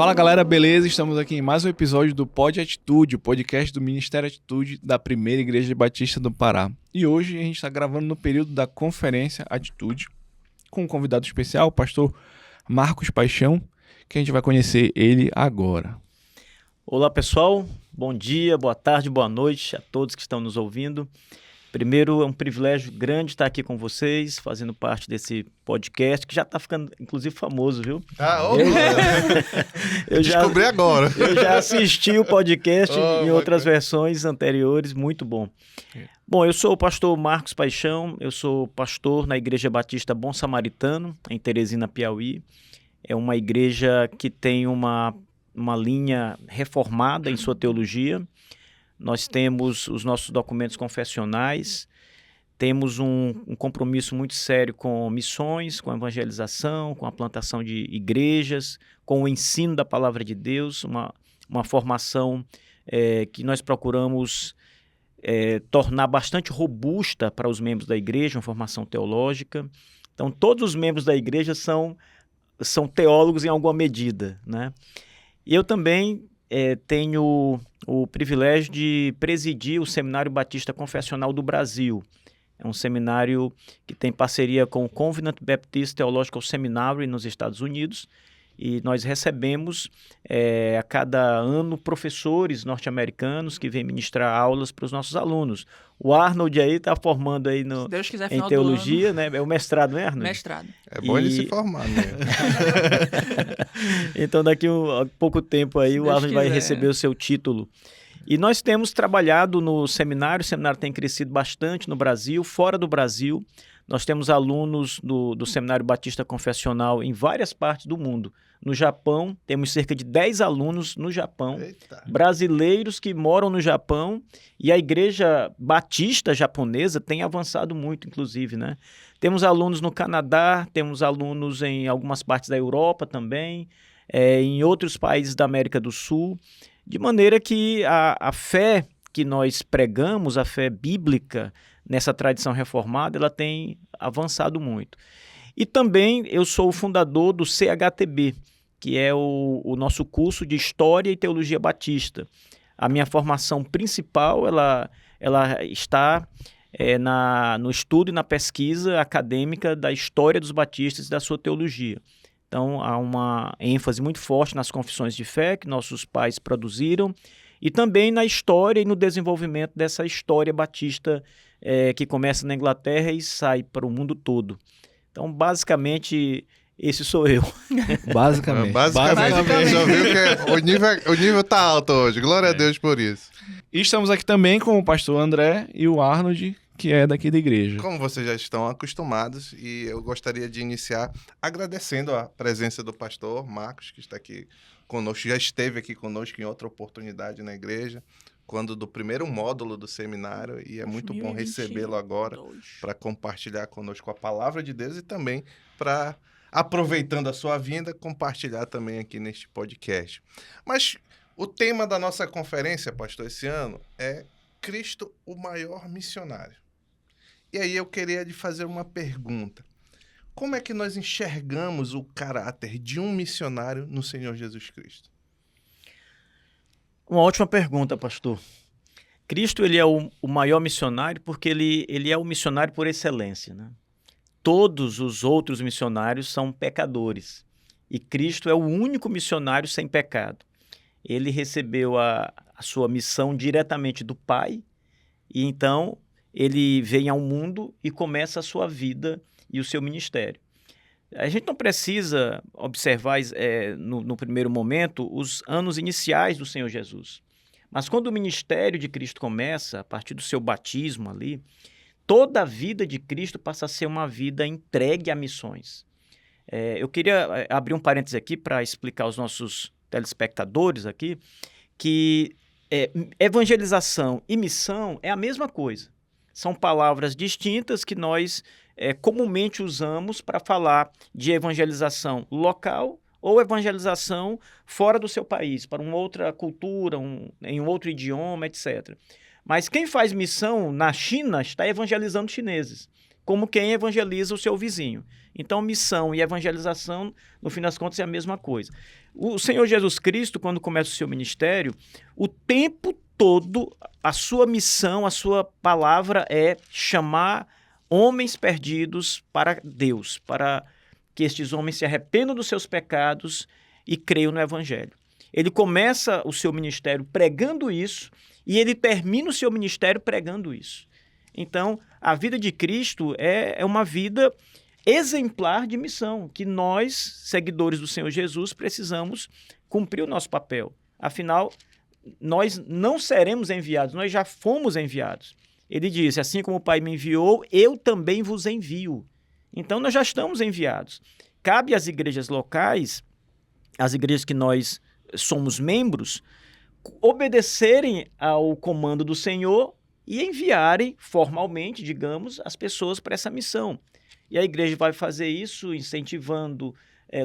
Fala galera, beleza? Estamos aqui em mais um episódio do Pod Atitude, o podcast do Ministério Atitude da Primeira Igreja Batista do Pará. E hoje a gente está gravando no período da Conferência Atitude, com um convidado especial, o pastor Marcos Paixão, que a gente vai conhecer ele agora. Olá pessoal, bom dia, boa tarde, boa noite a todos que estão nos ouvindo. Primeiro, é um privilégio grande estar aqui com vocês, fazendo parte desse podcast, que já está ficando, inclusive, famoso, viu? Eu descobri agora. Eu já assisti o podcast em outras versões anteriores, muito bom. Bom, eu sou o pastor Marcos Paixão, eu sou pastor na Igreja Batista Bom Samaritano, em Teresina, Piauí. É uma igreja que tem uma linha reformada em sua teologia. Nós temos os nossos documentos confessionais, temos um compromisso muito sério com missões, com evangelização, com a plantação de igrejas, com o ensino da palavra de Deus, uma formação que nós procuramos tornar bastante robusta para os membros da igreja, uma formação teológica. Então, todos os membros da igreja são teólogos em alguma medida, né? E eu também tenho o privilégio de presidir o Seminário Batista Confessional do Brasil. É um seminário que tem parceria com o Covenant Baptist Theological Seminary nos Estados Unidos, e nós recebemos a cada ano professores norte-americanos que vêm ministrar aulas para os nossos alunos. O Arnold aí está formando aí Se Deus quiser, em teologia, né? É o mestrado, né, Arnold? Mestrado. É bom ele se formar, né? Então, daqui a pouco tempo aí, o Arnold vai receber o seu título. E nós temos trabalhado no seminário, o seminário tem crescido bastante no Brasil, fora do Brasil. Nós temos alunos do Seminário Batista Confessional em várias partes do mundo. No Japão, temos cerca de 10 alunos no Japão, brasileiros que moram no Japão, e a igreja batista japonesa tem avançado muito, inclusive, né? Temos alunos no Canadá, temos alunos em algumas partes da Europa também, em outros países da América do Sul, de maneira que a fé que nós pregamos, a fé bíblica, nessa tradição reformada, ela tem avançado muito. E também eu sou o fundador do CHTB, que é o nosso curso de História e Teologia Batista. A minha formação principal ela está no estudo e na pesquisa acadêmica da história dos batistas e da sua teologia. Então, há uma ênfase muito forte nas confissões de fé que nossos pais produziram e também na história e no desenvolvimento dessa história batista que começa na Inglaterra e sai para o mundo todo. Então, basicamente, esse sou eu. Basicamente. Já viu que o nível tá alto hoje. Glória a Deus por isso. E estamos aqui também com o pastor André e o Arnold, que é daqui da igreja. Como vocês já estão acostumados, e eu gostaria de iniciar agradecendo a presença do pastor Marcos, que está aqui conosco, já esteve aqui conosco em outra oportunidade na igreja, quando do primeiro módulo do seminário, e é muito bom recebê-lo agora para compartilhar conosco a palavra de Deus e também para, aproveitando a sua vinda, compartilhar também aqui neste podcast. Mas o tema da nossa conferência, pastor, esse ano é Cristo, o maior missionário. E aí eu queria lhe fazer uma pergunta. Como é que nós enxergamos o caráter de um missionário no Senhor Jesus Cristo? Uma ótima pergunta, pastor. Cristo ele é o maior missionário porque ele é o missionário por excelência, né? Todos os outros missionários são pecadores e Cristo é o único missionário sem pecado. Ele recebeu a sua missão diretamente do Pai e então ele vem ao mundo e começa a sua vida e o seu ministério. A gente não precisa observar no primeiro momento os anos iniciais do Senhor Jesus. Mas quando o ministério de Cristo começa, a partir do seu batismo ali, toda a vida de Cristo passa a ser uma vida entregue a missões. Eu queria abrir um parênteses aqui para explicar aos nossos telespectadores aqui que evangelização e missão é a mesma coisa. São palavras distintas que nós comumente usamos para falar de evangelização local ou evangelização fora do seu país, para uma outra cultura, em um outro idioma, etc. Mas quem faz missão na China está evangelizando chineses. como quem evangeliza o seu vizinho. Então, missão e evangelização, no fim das contas, é a mesma coisa. O Senhor Jesus Cristo, quando começa o seu ministério, o tempo todo, a sua missão, a sua palavra é chamar homens perdidos para Deus, para que estes homens se arrependam dos seus pecados e creiam no Evangelho. Ele começa o seu ministério pregando isso e ele termina o seu ministério pregando isso. Então, a vida de Cristo é uma vida exemplar de missão, que nós, seguidores do Senhor Jesus, precisamos cumprir o nosso papel. Afinal, nós não seremos enviados, nós já fomos enviados. Ele disse, assim como o Pai me enviou, eu também vos envio. Então, nós já estamos enviados. Cabe às igrejas locais, às igrejas que nós somos membros, obedecerem ao comando do Senhor e enviarem formalmente, digamos, as pessoas para essa missão. E a igreja vai fazer isso incentivando,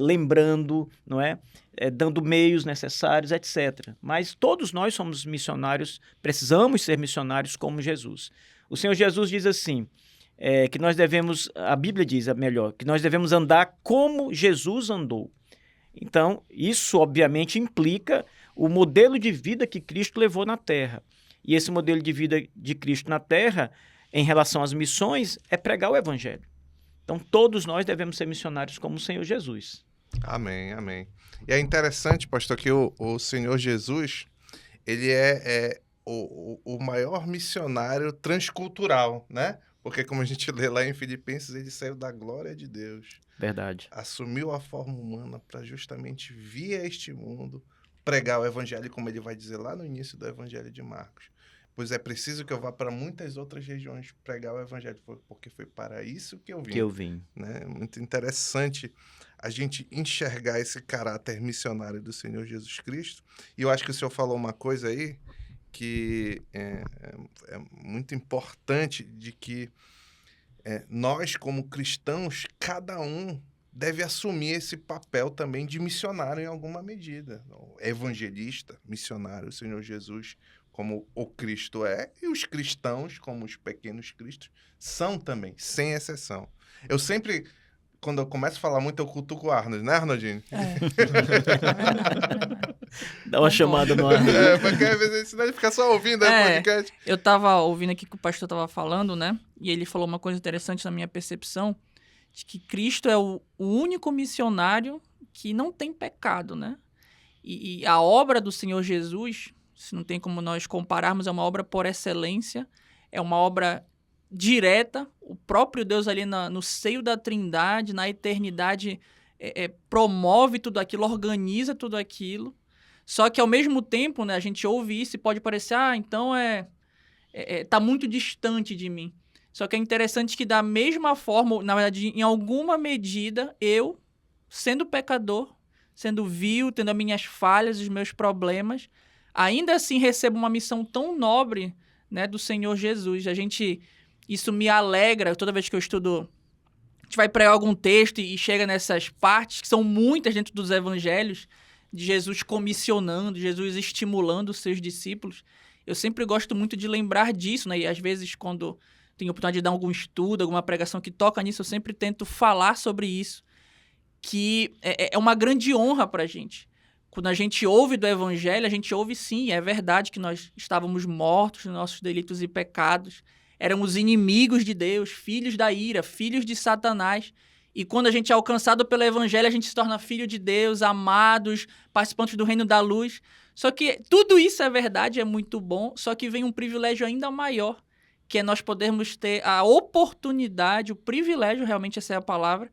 lembrando, não é? Dando meios necessários, etc. Mas todos nós somos missionários, precisamos ser missionários como Jesus. O Senhor Jesus diz assim, que nós devemos, a Bíblia diz, melhor, que nós devemos andar como Jesus andou. Então, isso obviamente implica o modelo de vida que Cristo levou na Terra. E esse modelo de vida de Cristo na Terra, em relação às missões, é pregar o Evangelho. Então, todos nós devemos ser missionários como o Senhor Jesus. Amém, amém. E é interessante, pastor, que o Senhor Jesus, ele é o maior missionário transcultural, né? Porque, como a gente lê lá em Filipenses, ele saiu da glória de Deus. Verdade. Assumiu a forma humana para justamente vir a este mundo, pregar o evangelho, como ele vai dizer lá no início do evangelho de Marcos. Pois é preciso que eu vá para muitas outras regiões pregar o evangelho, porque foi para isso que eu vim. Né? Muito interessante a gente enxergar esse caráter missionário do Senhor Jesus Cristo. E eu acho que o senhor falou uma coisa aí que é muito importante, de que nós, como cristãos, cada um deve assumir esse papel também de missionário em alguma medida. Evangelista, missionário, o Senhor Jesus, como o Cristo é, e os cristãos, como os pequenos cristos, são também, sem exceção. Eu sempre, quando eu começo a falar muito, eu cutuco o Arnold, né, Arnoldinho? Dá uma chamada no Arnold. Porque às vezes senão ele fica só ouvindo o podcast. Eu tava ouvindo aqui que o pastor tava falando, né? E ele falou uma coisa interessante na minha percepção, de que Cristo é o único missionário que não tem pecado, né? E a obra do Senhor Jesus, se não tem como nós compararmos, é uma obra por excelência, é uma obra direta, o próprio Deus ali no seio da Trindade, na eternidade, promove tudo aquilo, organiza tudo aquilo. Só que, ao mesmo tempo, né, a gente ouve isso e pode parecer, então tá muito distante de mim. Só que é interessante que, da mesma forma, na verdade, em alguma medida, eu, sendo pecador, sendo vil, tendo as minhas falhas, os meus problemas, ainda assim recebo uma missão tão nobre, né, do Senhor Jesus. Isso me alegra toda vez que eu estudo. A gente vai pregar algum texto e chega nessas partes, que são muitas dentro dos evangelhos, de Jesus comissionando, Jesus estimulando os seus discípulos. Eu sempre gosto muito de lembrar disso, né? E às vezes, quando tenho a oportunidade de dar algum estudo, alguma pregação que toca nisso, eu sempre tento falar sobre isso, que é uma grande honra para a gente. Quando a gente ouve do evangelho, a gente ouve sim, é verdade que nós estávamos mortos nos nossos delitos e pecados, éramos inimigos de Deus, filhos da ira, filhos de Satanás. E quando a gente é alcançado pelo evangelho, a gente se torna filho de Deus, amados, participantes do reino da luz. Só que tudo isso é verdade, é muito bom, só que vem um privilégio ainda maior, que é nós podermos ter a oportunidade, o privilégio, realmente essa é a palavra,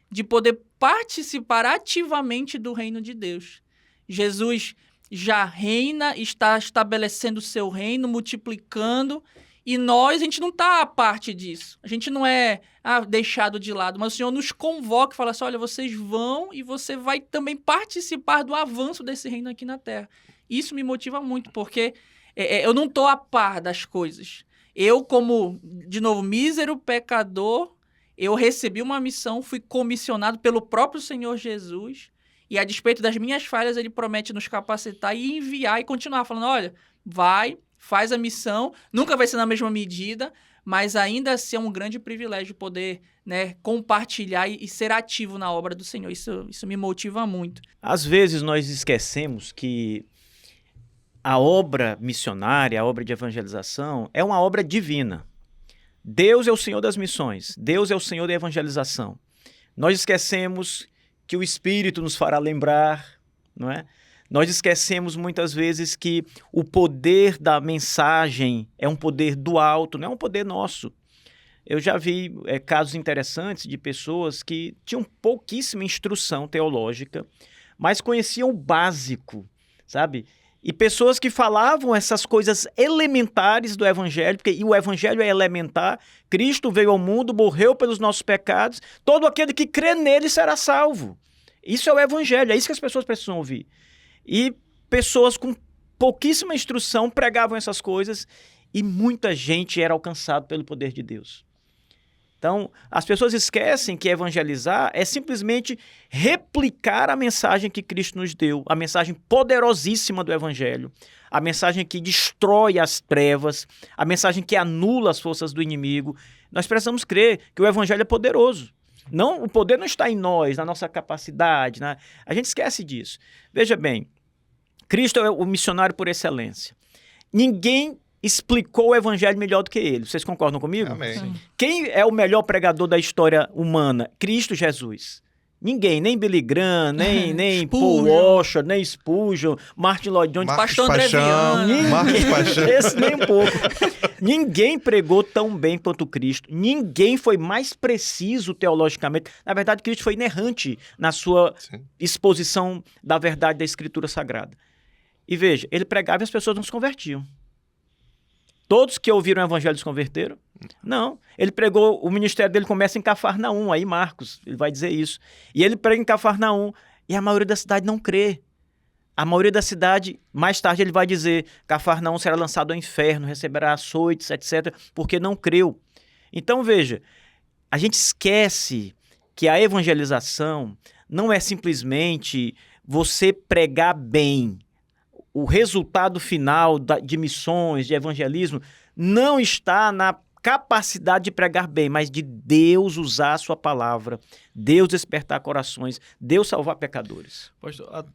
de poder participar ativamente do reino de Deus. Jesus já reina, está estabelecendo o seu reino, multiplicando, e a gente não está a parte disso. A gente não é deixado de lado, mas o Senhor nos convoca e fala assim, olha, vocês vão e você vai também participar do avanço desse reino aqui na Terra. Isso me motiva muito, porque eu não estou a par das coisas. Eu, como, de novo, mísero pecador, eu recebi uma missão, fui comissionado pelo próprio Senhor Jesus, e a despeito das minhas falhas, ele promete nos capacitar e enviar e continuar falando, olha, vai, faz a missão, nunca vai ser na mesma medida, mas ainda assim é um grande privilégio poder, né, compartilhar e ser ativo na obra do Senhor. Isso me motiva muito. Às vezes nós esquecemos que a obra missionária, a obra de evangelização, é uma obra divina. Deus é o Senhor das missões, Deus é o Senhor da evangelização. Nós esquecemos que o Espírito nos fará lembrar, não é? Nós esquecemos muitas vezes que o poder da mensagem é um poder do alto, não é um poder nosso. Eu já vi casos interessantes de pessoas que tinham pouquíssima instrução teológica, mas conheciam o básico, sabe? E pessoas que falavam essas coisas elementares do Evangelho, porque o Evangelho é elementar, Cristo veio ao mundo, morreu pelos nossos pecados, todo aquele que crê nele será salvo. Isso é o Evangelho, é isso que as pessoas precisam ouvir. E pessoas com pouquíssima instrução pregavam essas coisas e muita gente era alcançada pelo poder de Deus. Então, as pessoas esquecem que evangelizar é simplesmente replicar a mensagem que Cristo nos deu, a mensagem poderosíssima do Evangelho, a mensagem que destrói as trevas, a mensagem que anula as forças do inimigo. Nós precisamos crer que o Evangelho é poderoso. Não, o poder não está em nós, na nossa capacidade. A gente esquece disso. Veja bem, Cristo é o missionário por excelência. Ninguém explicou o evangelho melhor do que ele. Vocês concordam comigo? Amém. Sim. Quem é o melhor pregador da história humana? Cristo Jesus. Ninguém, nem Billy Graham, nem Paul Washer, nem Spurgeon, Martin Lloyd Jones. Pastor André Viana. Marcos Paixão. Esse nem um pouco. Ninguém pregou tão bem quanto Cristo. Ninguém foi mais preciso teologicamente. Na verdade, Cristo foi inerrante na sua exposição da verdade da Escritura Sagrada. E veja, ele pregava e as pessoas não se convertiam. Todos que ouviram o evangelho se converteram? Não. Ele pregou, o ministério dele começa em Cafarnaum, aí Marcos, ele vai dizer isso. E ele prega em Cafarnaum e a maioria da cidade não crê. A maioria da cidade, mais tarde ele vai dizer, Cafarnaum será lançado ao inferno, receberá açoites, etc., porque não creu. Então veja, a gente esquece que a evangelização não é simplesmente você pregar bem. O resultado final de missões, de evangelismo, não está na capacidade de pregar bem, mas de Deus usar a sua palavra, Deus despertar corações, Deus salvar pecadores. Pastor,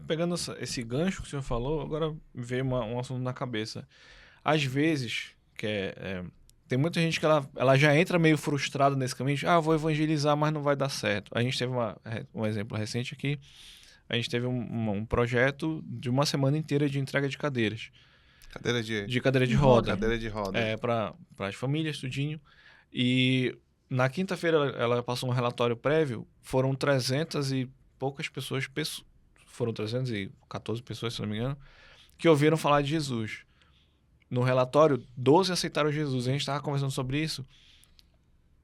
pegando esse gancho que o senhor falou, agora veio um assunto na cabeça. Às vezes, tem muita gente que ela já entra meio frustrada nesse caminho, vou evangelizar, mas não vai dar certo. A gente teve um exemplo recente aqui. A gente teve um projeto de uma semana inteira de entrega de cadeiras. Cadeira de roda. Cadeira de roda. Para as famílias, tudinho. E na quinta-feira ela passou um relatório prévio, foram 300 e poucas pessoas, foram 314 pessoas, se não me engano, que ouviram falar de Jesus. No relatório, 12 aceitaram Jesus. A gente estava conversando sobre isso.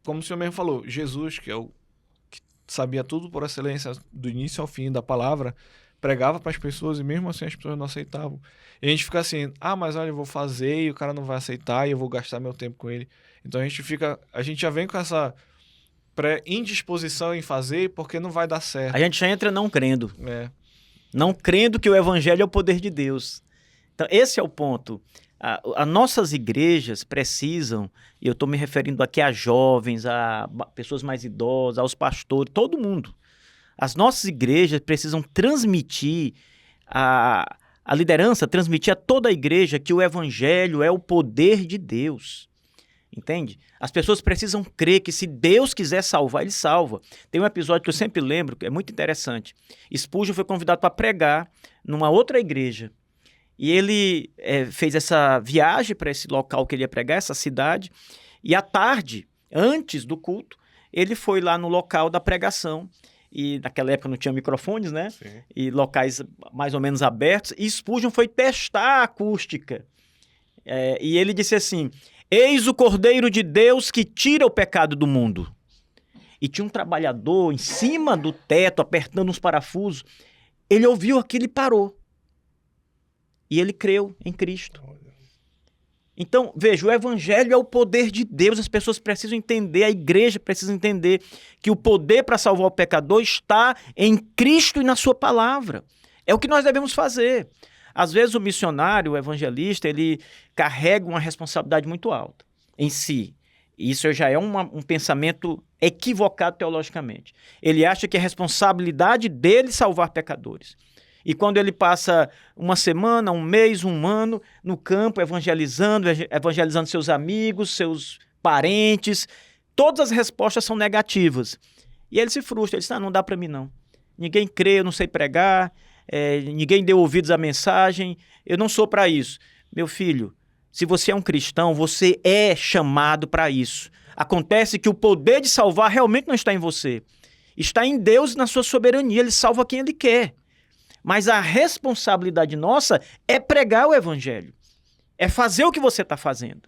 Como o senhor mesmo falou, Jesus, que é o sabia tudo por excelência, do início ao fim da palavra, pregava para as pessoas e mesmo assim as pessoas não aceitavam. E a gente fica assim, mas olha, eu vou fazer e o cara não vai aceitar e eu vou gastar meu tempo com ele. Então a gente já vem com essa indisposição em fazer porque não vai dar certo. A gente já entra não crendo. Não crendo que o evangelho é o poder de Deus. Então esse é o ponto. As nossas igrejas precisam, e eu estou me referindo aqui a jovens, a pessoas mais idosas, aos pastores, todo mundo. As nossas igrejas precisam transmitir a liderança, transmitir a toda a igreja que o evangelho é o poder de Deus. Entende? As pessoas precisam crer que se Deus quiser salvar, Ele salva. Tem um episódio que eu sempre lembro, que é muito interessante. Spurgeon foi convidado para pregar numa outra igreja. E ele fez essa viagem para esse local que ele ia pregar, essa cidade, e à tarde, antes do culto, ele foi lá no local da pregação, e naquela época não tinha microfones, né? Sim. E locais mais ou menos abertos, e Spurgeon foi testar a acústica. E ele disse assim, eis o Cordeiro de Deus que tira o pecado do mundo. E tinha um trabalhador em cima do teto, apertando uns parafusos. Ele ouviu aquilo e parou. E ele creu em Cristo. Então, veja, o evangelho é o poder de Deus. As pessoas precisam entender, a igreja precisa entender que o poder para salvar o pecador está em Cristo e na sua palavra. É o que nós devemos fazer. Às vezes o missionário, o evangelista, ele carrega uma responsabilidade muito alta. em si. Isso já é um pensamento equivocado teologicamente. Ele acha que é responsabilidade dele salvar pecadores. E quando ele passa uma semana, um mês, um ano no campo evangelizando seus amigos, seus parentes, todas as respostas são negativas. E ele se frustra, ele diz, não dá para mim não. Ninguém crê, eu não sei pregar, ninguém deu ouvidos à mensagem, eu não sou para isso. Meu filho, se você é um cristão, você é chamado para isso. Acontece que o poder de salvar realmente não está em você. Está em Deus, na sua soberania, ele salva quem ele quer. Mas a responsabilidade nossa é pregar o evangelho. É fazer o que você está fazendo.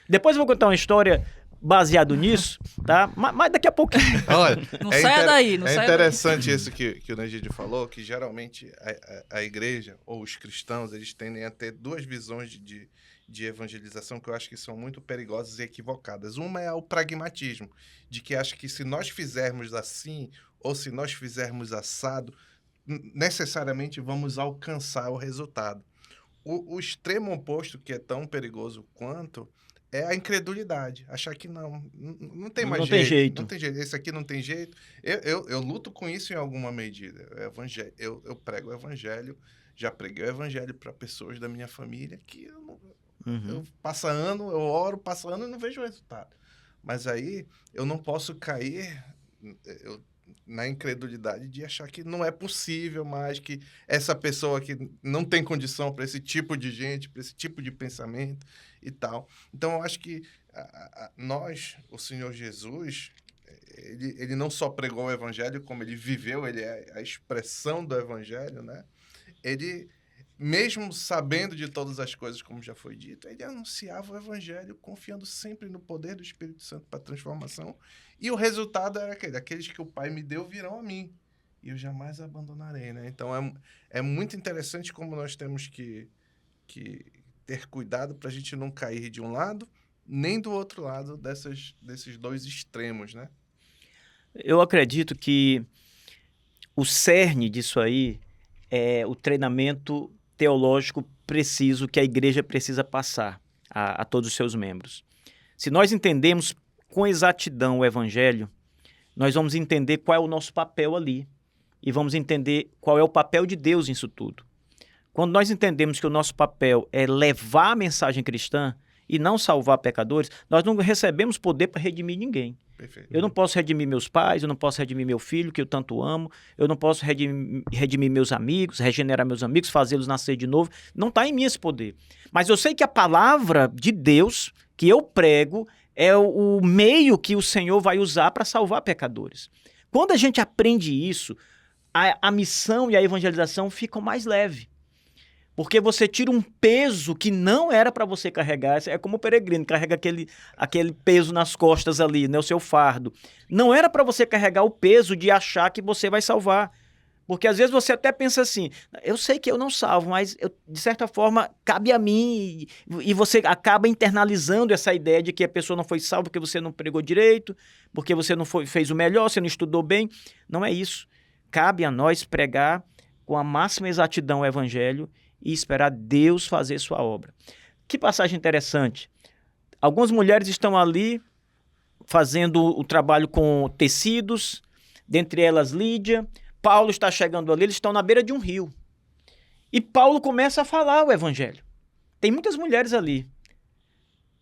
Depois eu vou contar uma história baseado nisso, tá? Mas daqui a pouquinho. Olha, Não saia daí, não é saia interessante isso que o Negide falou, que geralmente a igreja ou os cristãos, eles tendem a ter duas visões de evangelização que eu acho que são muito perigosas e equivocadas. Uma é o pragmatismo, de que acha que se nós fizermos assim ou se nós fizermos assado, necessariamente vamos alcançar o resultado. O extremo oposto, que é tão perigoso quanto, é a incredulidade. Achar que não tem mais jeito. Não tem jeito. Esse aqui não tem jeito. Eu luto com isso em alguma medida. Eu prego o evangelho, já preguei o evangelho para pessoas da minha família que eu passa ano, eu oro, passa ano e não vejo o resultado. Mas aí eu não posso cair na incredulidade de achar que não é possível mais, que essa pessoa que não tem condição para esse tipo de gente, para esse tipo de pensamento e tal. Então, eu acho que nós, o Senhor Jesus, ele não só pregou o evangelho, como ele viveu, ele é a expressão do evangelho, né? Ele, mesmo sabendo de todas as coisas, como já foi dito, ele anunciava o evangelho confiando sempre no poder do Espírito Santo para a transformação. E o resultado era aqueles que o Pai me deu virão a mim, e eu jamais abandonarei, né? Então, é muito interessante como nós temos que ter cuidado para a gente não cair de um lado, nem do outro lado desses dois extremos, né? Eu acredito que o cerne disso aí é o treinamento teológico preciso que a igreja precisa passar a todos os seus membros. Se nós entendemos com exatidão o evangelho, nós vamos entender qual é o nosso papel ali e vamos entender qual é o papel de Deus nisso tudo. Quando nós entendemos que o nosso papel é levar a mensagem cristã e não salvar pecadores, nós não recebemos poder para redimir ninguém. Perfeito. Eu não posso redimir meus pais, eu não posso redimir meu filho, que eu tanto amo, eu não posso redimir meus amigos, regenerar meus amigos, fazê-los nascer de novo. Não está em mim esse poder. Mas eu sei que a palavra de Deus que eu prego é o meio que o Senhor vai usar para salvar pecadores. Quando a gente aprende isso, a missão e a evangelização ficam mais leve. Porque você tira um peso que não era para você carregar. É como o peregrino, carrega aquele peso nas costas ali, né, o seu fardo. Não era para você carregar o peso de achar que você vai salvar. Porque às vezes você até pensa assim, eu sei que eu não salvo, mas de certa forma cabe a mim. E você acaba internalizando essa ideia de que a pessoa não foi salva porque você não pregou direito, porque você não fez o melhor, você não estudou bem. Não é isso. Cabe a nós pregar com a máxima exatidão o evangelho e esperar Deus fazer sua obra. Que passagem interessante. Algumas mulheres estão ali fazendo o trabalho com tecidos, dentre elas Lídia. Paulo está chegando ali, eles estão na beira de um rio. E Paulo começa a falar o evangelho. Tem muitas mulheres ali.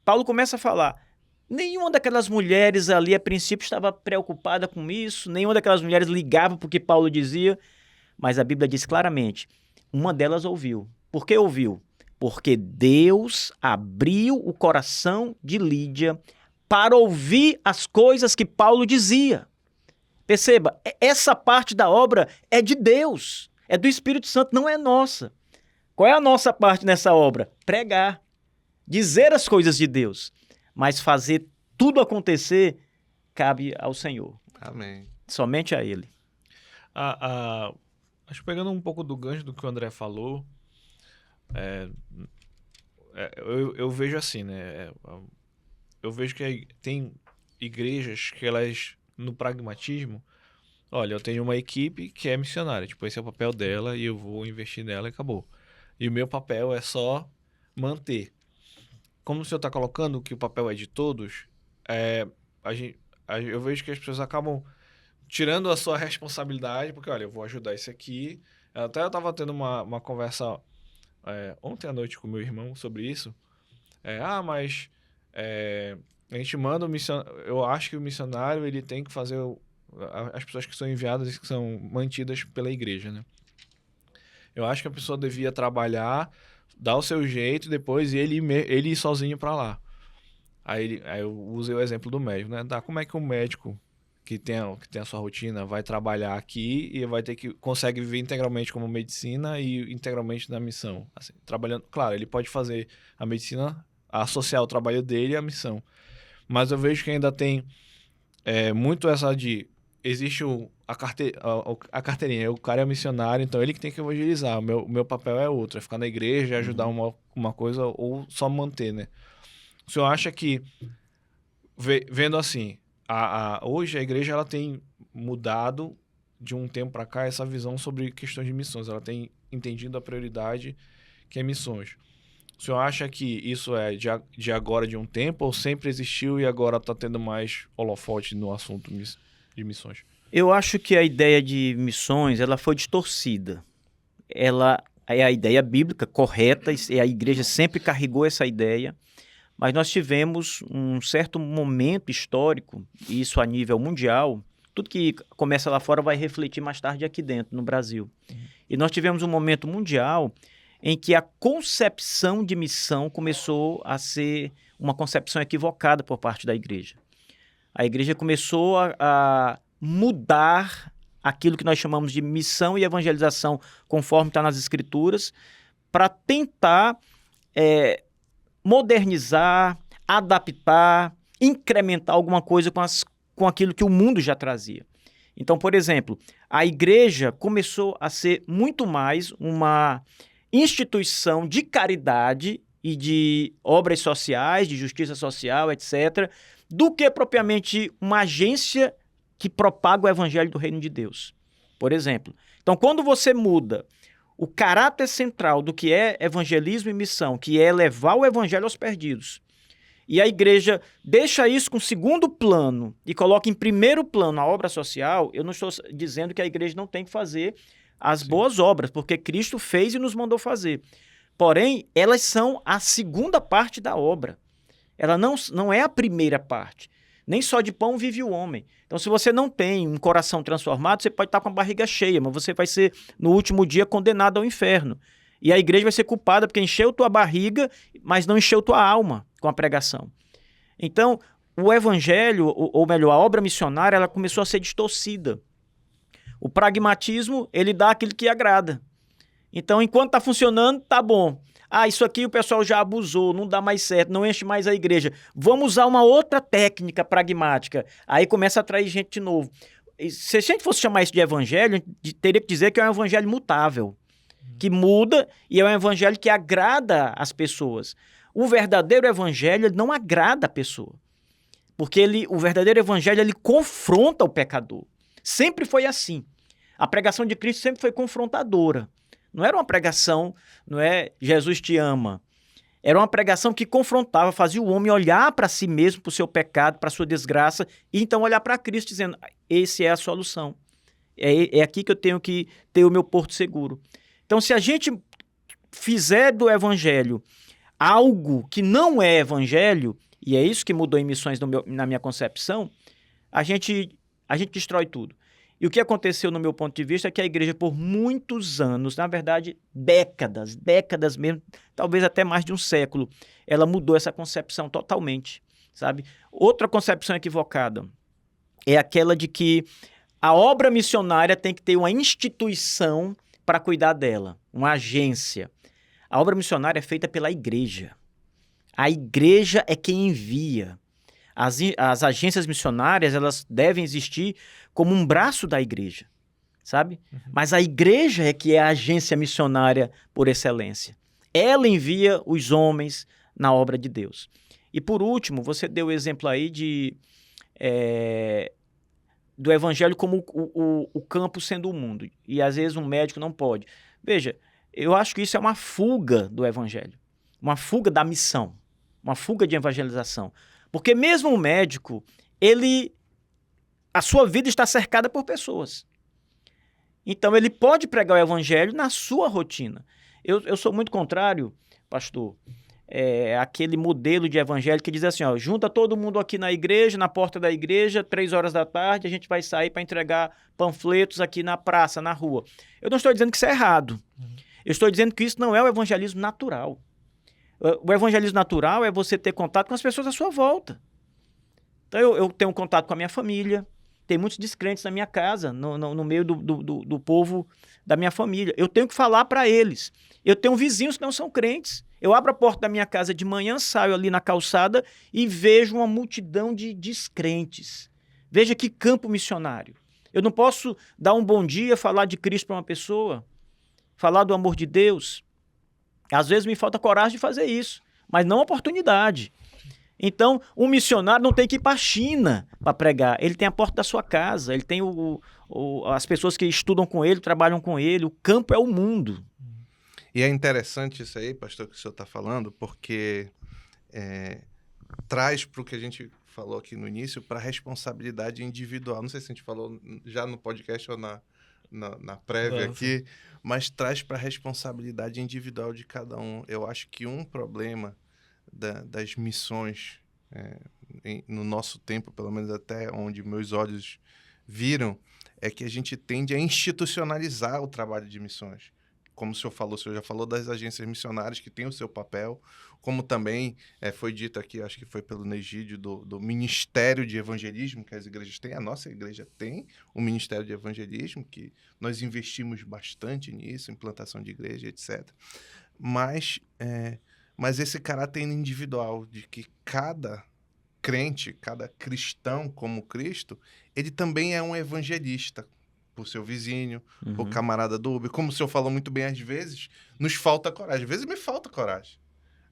Paulo começa a falar. Nenhuma daquelas mulheres ali, a princípio, estava preocupada com isso, nenhuma daquelas mulheres ligava para o que Paulo dizia, mas a Bíblia diz claramente, uma delas ouviu. Por que ouviu? Porque Deus abriu o coração de Lídia para ouvir as coisas que Paulo dizia. Perceba, essa parte da obra é de Deus, é do Espírito Santo, não é nossa. Qual é a nossa parte nessa obra? Pregar, dizer as coisas de Deus, mas fazer tudo acontecer cabe ao Senhor. Amém. Somente a Ele. Acho que pegando um pouco do gancho do que o André falou, eu vejo assim, né? Eu vejo que tem igrejas que elas, no pragmatismo, olha, eu tenho uma equipe que é missionária, tipo, esse é o papel dela e eu vou investir nela e acabou. E o meu papel é só manter. como o senhor está colocando que o papel é de todos, eu vejo que as pessoas acabam tirando a sua responsabilidade, porque, olha, eu vou ajudar esse aqui. Até eu estava tendo uma conversa ontem à noite com meu irmão sobre isso. Mas a gente manda o missionário. Eu acho que o missionário ele tem que fazer as pessoas que são enviadas e que são mantidas pela igreja, né? Eu acho que a pessoa devia trabalhar, dar o seu jeito, depois ele ir sozinho para lá. Aí eu usei o exemplo do médico, né? Como é que um médico que tem a sua rotina vai trabalhar aqui e consegue viver integralmente como medicina e integralmente na missão? Assim, trabalhando, claro, ele pode fazer a medicina, associar o trabalho dele à missão. Mas eu vejo que ainda tem muito essa de... Existe a carteirinha, o cara é missionário, então ele que tem que evangelizar. O meu papel é outro, é ficar na igreja, ajudar uma coisa ou só manter, né? O senhor acha que, vendo assim, hoje a igreja ela tem mudado de um tempo para cá essa visão sobre questões de missões, ela tem entendido a prioridade que é missões. O senhor acha que isso é de agora, de um tempo, ou sempre existiu e agora está tendo mais holofote no assunto de missões? Eu acho que a ideia de missões ela foi distorcida. Ela é a ideia bíblica correta, e a igreja sempre carregou essa ideia, mas nós tivemos um certo momento histórico, e isso a nível mundial, tudo que começa lá fora vai refletir mais tarde aqui dentro, no Brasil. E nós tivemos um momento mundial em que a concepção de missão começou a ser uma concepção equivocada por parte da igreja. A igreja começou a mudar aquilo que nós chamamos de missão e evangelização, conforme está nas Escrituras, para tentar modernizar, adaptar, incrementar alguma coisa com aquilo que o mundo já trazia. Então, por exemplo, a igreja começou a ser muito mais uma instituição de caridade e de obras sociais, de justiça social, etc., do que propriamente uma agência que propaga o evangelho do reino de Deus. Por exemplo, então quando você muda o caráter central do que é evangelismo e missão, que é levar o evangelho aos perdidos, e a igreja deixa isso com segundo plano e coloca em primeiro plano a obra social, eu não estou dizendo que a igreja não tem que fazer as boas obras, porque Cristo fez e nos mandou fazer. Porém, elas são a segunda parte da obra. Ela não é a primeira parte. Nem só de pão vive o homem. Então, se você não tem um coração transformado, você pode estar com a barriga cheia, mas você vai ser, no último dia, condenado ao inferno. E a igreja vai ser culpada porque encheu tua barriga, mas não encheu tua alma com a pregação. Então, o evangelho, ou melhor, a obra missionária, ela começou a ser distorcida. O pragmatismo, ele dá aquilo que agrada. Então, enquanto está funcionando, tá bom. Isso aqui o pessoal já abusou, não dá mais certo, não enche mais a igreja. Vamos usar uma outra técnica pragmática. Aí começa a atrair gente de novo. Se a gente fosse chamar isso de evangelho, a gente teria que dizer que é um evangelho mutável, que muda e é um evangelho que agrada as pessoas. O verdadeiro evangelho não agrada a pessoa, porque o verdadeiro evangelho ele confronta o pecador. Sempre foi assim. A pregação de Cristo sempre foi confrontadora. Não era uma pregação, não é Jesus te ama. Era uma pregação que confrontava, fazia o homem olhar para si mesmo, para o seu pecado, para a sua desgraça, e então olhar para Cristo dizendo, esse é a solução. É aqui que eu tenho que ter o meu porto seguro. Então, se a gente fizer do evangelho algo que não é evangelho, e é isso que mudou em missões na minha concepção, a gente destrói tudo. E o que aconteceu, no meu ponto de vista, é que a igreja, por muitos anos, na verdade, décadas mesmo, talvez até mais de um século, ela mudou essa concepção totalmente, sabe? Outra concepção equivocada é aquela de que a obra missionária tem que ter uma instituição para cuidar dela, uma agência. A obra missionária é feita pela igreja. A igreja é quem envia. As agências missionárias, elas devem existir como um braço da igreja, sabe? Mas a igreja é que é a agência missionária por excelência. Ela envia os homens na obra de Deus. E por último, você deu o exemplo aí do evangelho como o campo sendo o mundo. E às vezes um médico não pode. Veja, eu acho que isso é uma fuga do evangelho, uma fuga da missão. uma fuga de evangelização. Porque mesmo o médico, a sua vida está cercada por pessoas. Então, ele pode pregar o evangelho na sua rotina. Eu sou muito contrário, pastor, aquele modelo de evangelho que diz assim, ó, junta todo mundo aqui na igreja, na porta da igreja, 3h da tarde, a gente vai sair para entregar panfletos aqui na praça, na rua. Eu não estou dizendo que isso é errado. Eu estou dizendo que isso não é o evangelismo natural. O evangelismo natural é você ter contato com as pessoas à sua volta. Então, eu tenho contato com a minha família, tem muitos descrentes na minha casa, no meio do povo da minha família. Eu tenho que falar para eles. Eu tenho vizinhos que não são crentes. Eu abro a porta da minha casa de manhã, saio ali na calçada e vejo uma multidão de descrentes. Veja que campo missionário. Eu não posso dar um bom dia, falar de Cristo para uma pessoa, falar do amor de Deus. Às vezes me falta coragem de fazer isso, mas não oportunidade. Então, um missionário não tem que ir para a China para pregar. Ele tem a porta da sua casa, ele tem as pessoas que estudam com ele, trabalham com ele. O campo é o mundo. E é interessante isso aí, pastor, que o senhor está falando, porque traz para o que a gente falou aqui no início, para a responsabilidade individual. Não sei se a gente falou já no podcast ou na prévia aqui, mas traz para a responsabilidade individual de cada um. Eu acho que um problema das missões no nosso tempo, pelo menos até onde meus olhos viram, é que a gente tende a institucionalizar o trabalho de missões. Como o senhor já falou das agências missionárias que têm o seu papel, como também foi dito aqui, acho que foi pelo Negídio, do Ministério de Evangelismo que as igrejas têm. A nossa igreja tem um Ministério de Evangelismo, que nós investimos bastante nisso, implantação de igreja, etc. Mas esse caráter individual de que cada crente, cada cristão como Cristo, ele também é um evangelista por seu vizinho, por camarada do Uber. Como o senhor falou muito bem, às vezes nos falta coragem. Às vezes me falta coragem.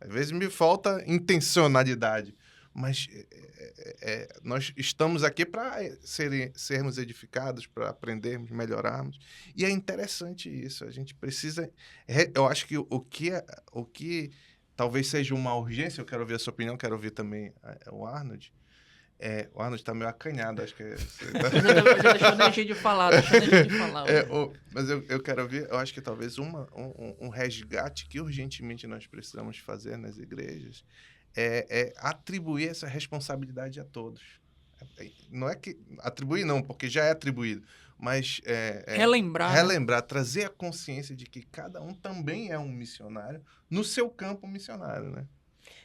Às vezes me falta intencionalidade. Mas nós estamos aqui para sermos edificados, para aprendermos, melhorarmos. E é interessante isso. A gente precisa... Eu acho que o que talvez seja uma urgência, eu quero ouvir a sua opinião, quero ouvir também o Arnold. O Arnold está meio acanhado, acho que Deixa eu deixar de falar, mas eu quero ouvir, eu acho que talvez um resgate que urgentemente nós precisamos fazer nas igrejas é atribuir essa responsabilidade a todos. Não é que... Atribuir não, porque já é atribuído, mas... relembrar, trazer a consciência de que cada um também é um missionário no seu campo missionário, né?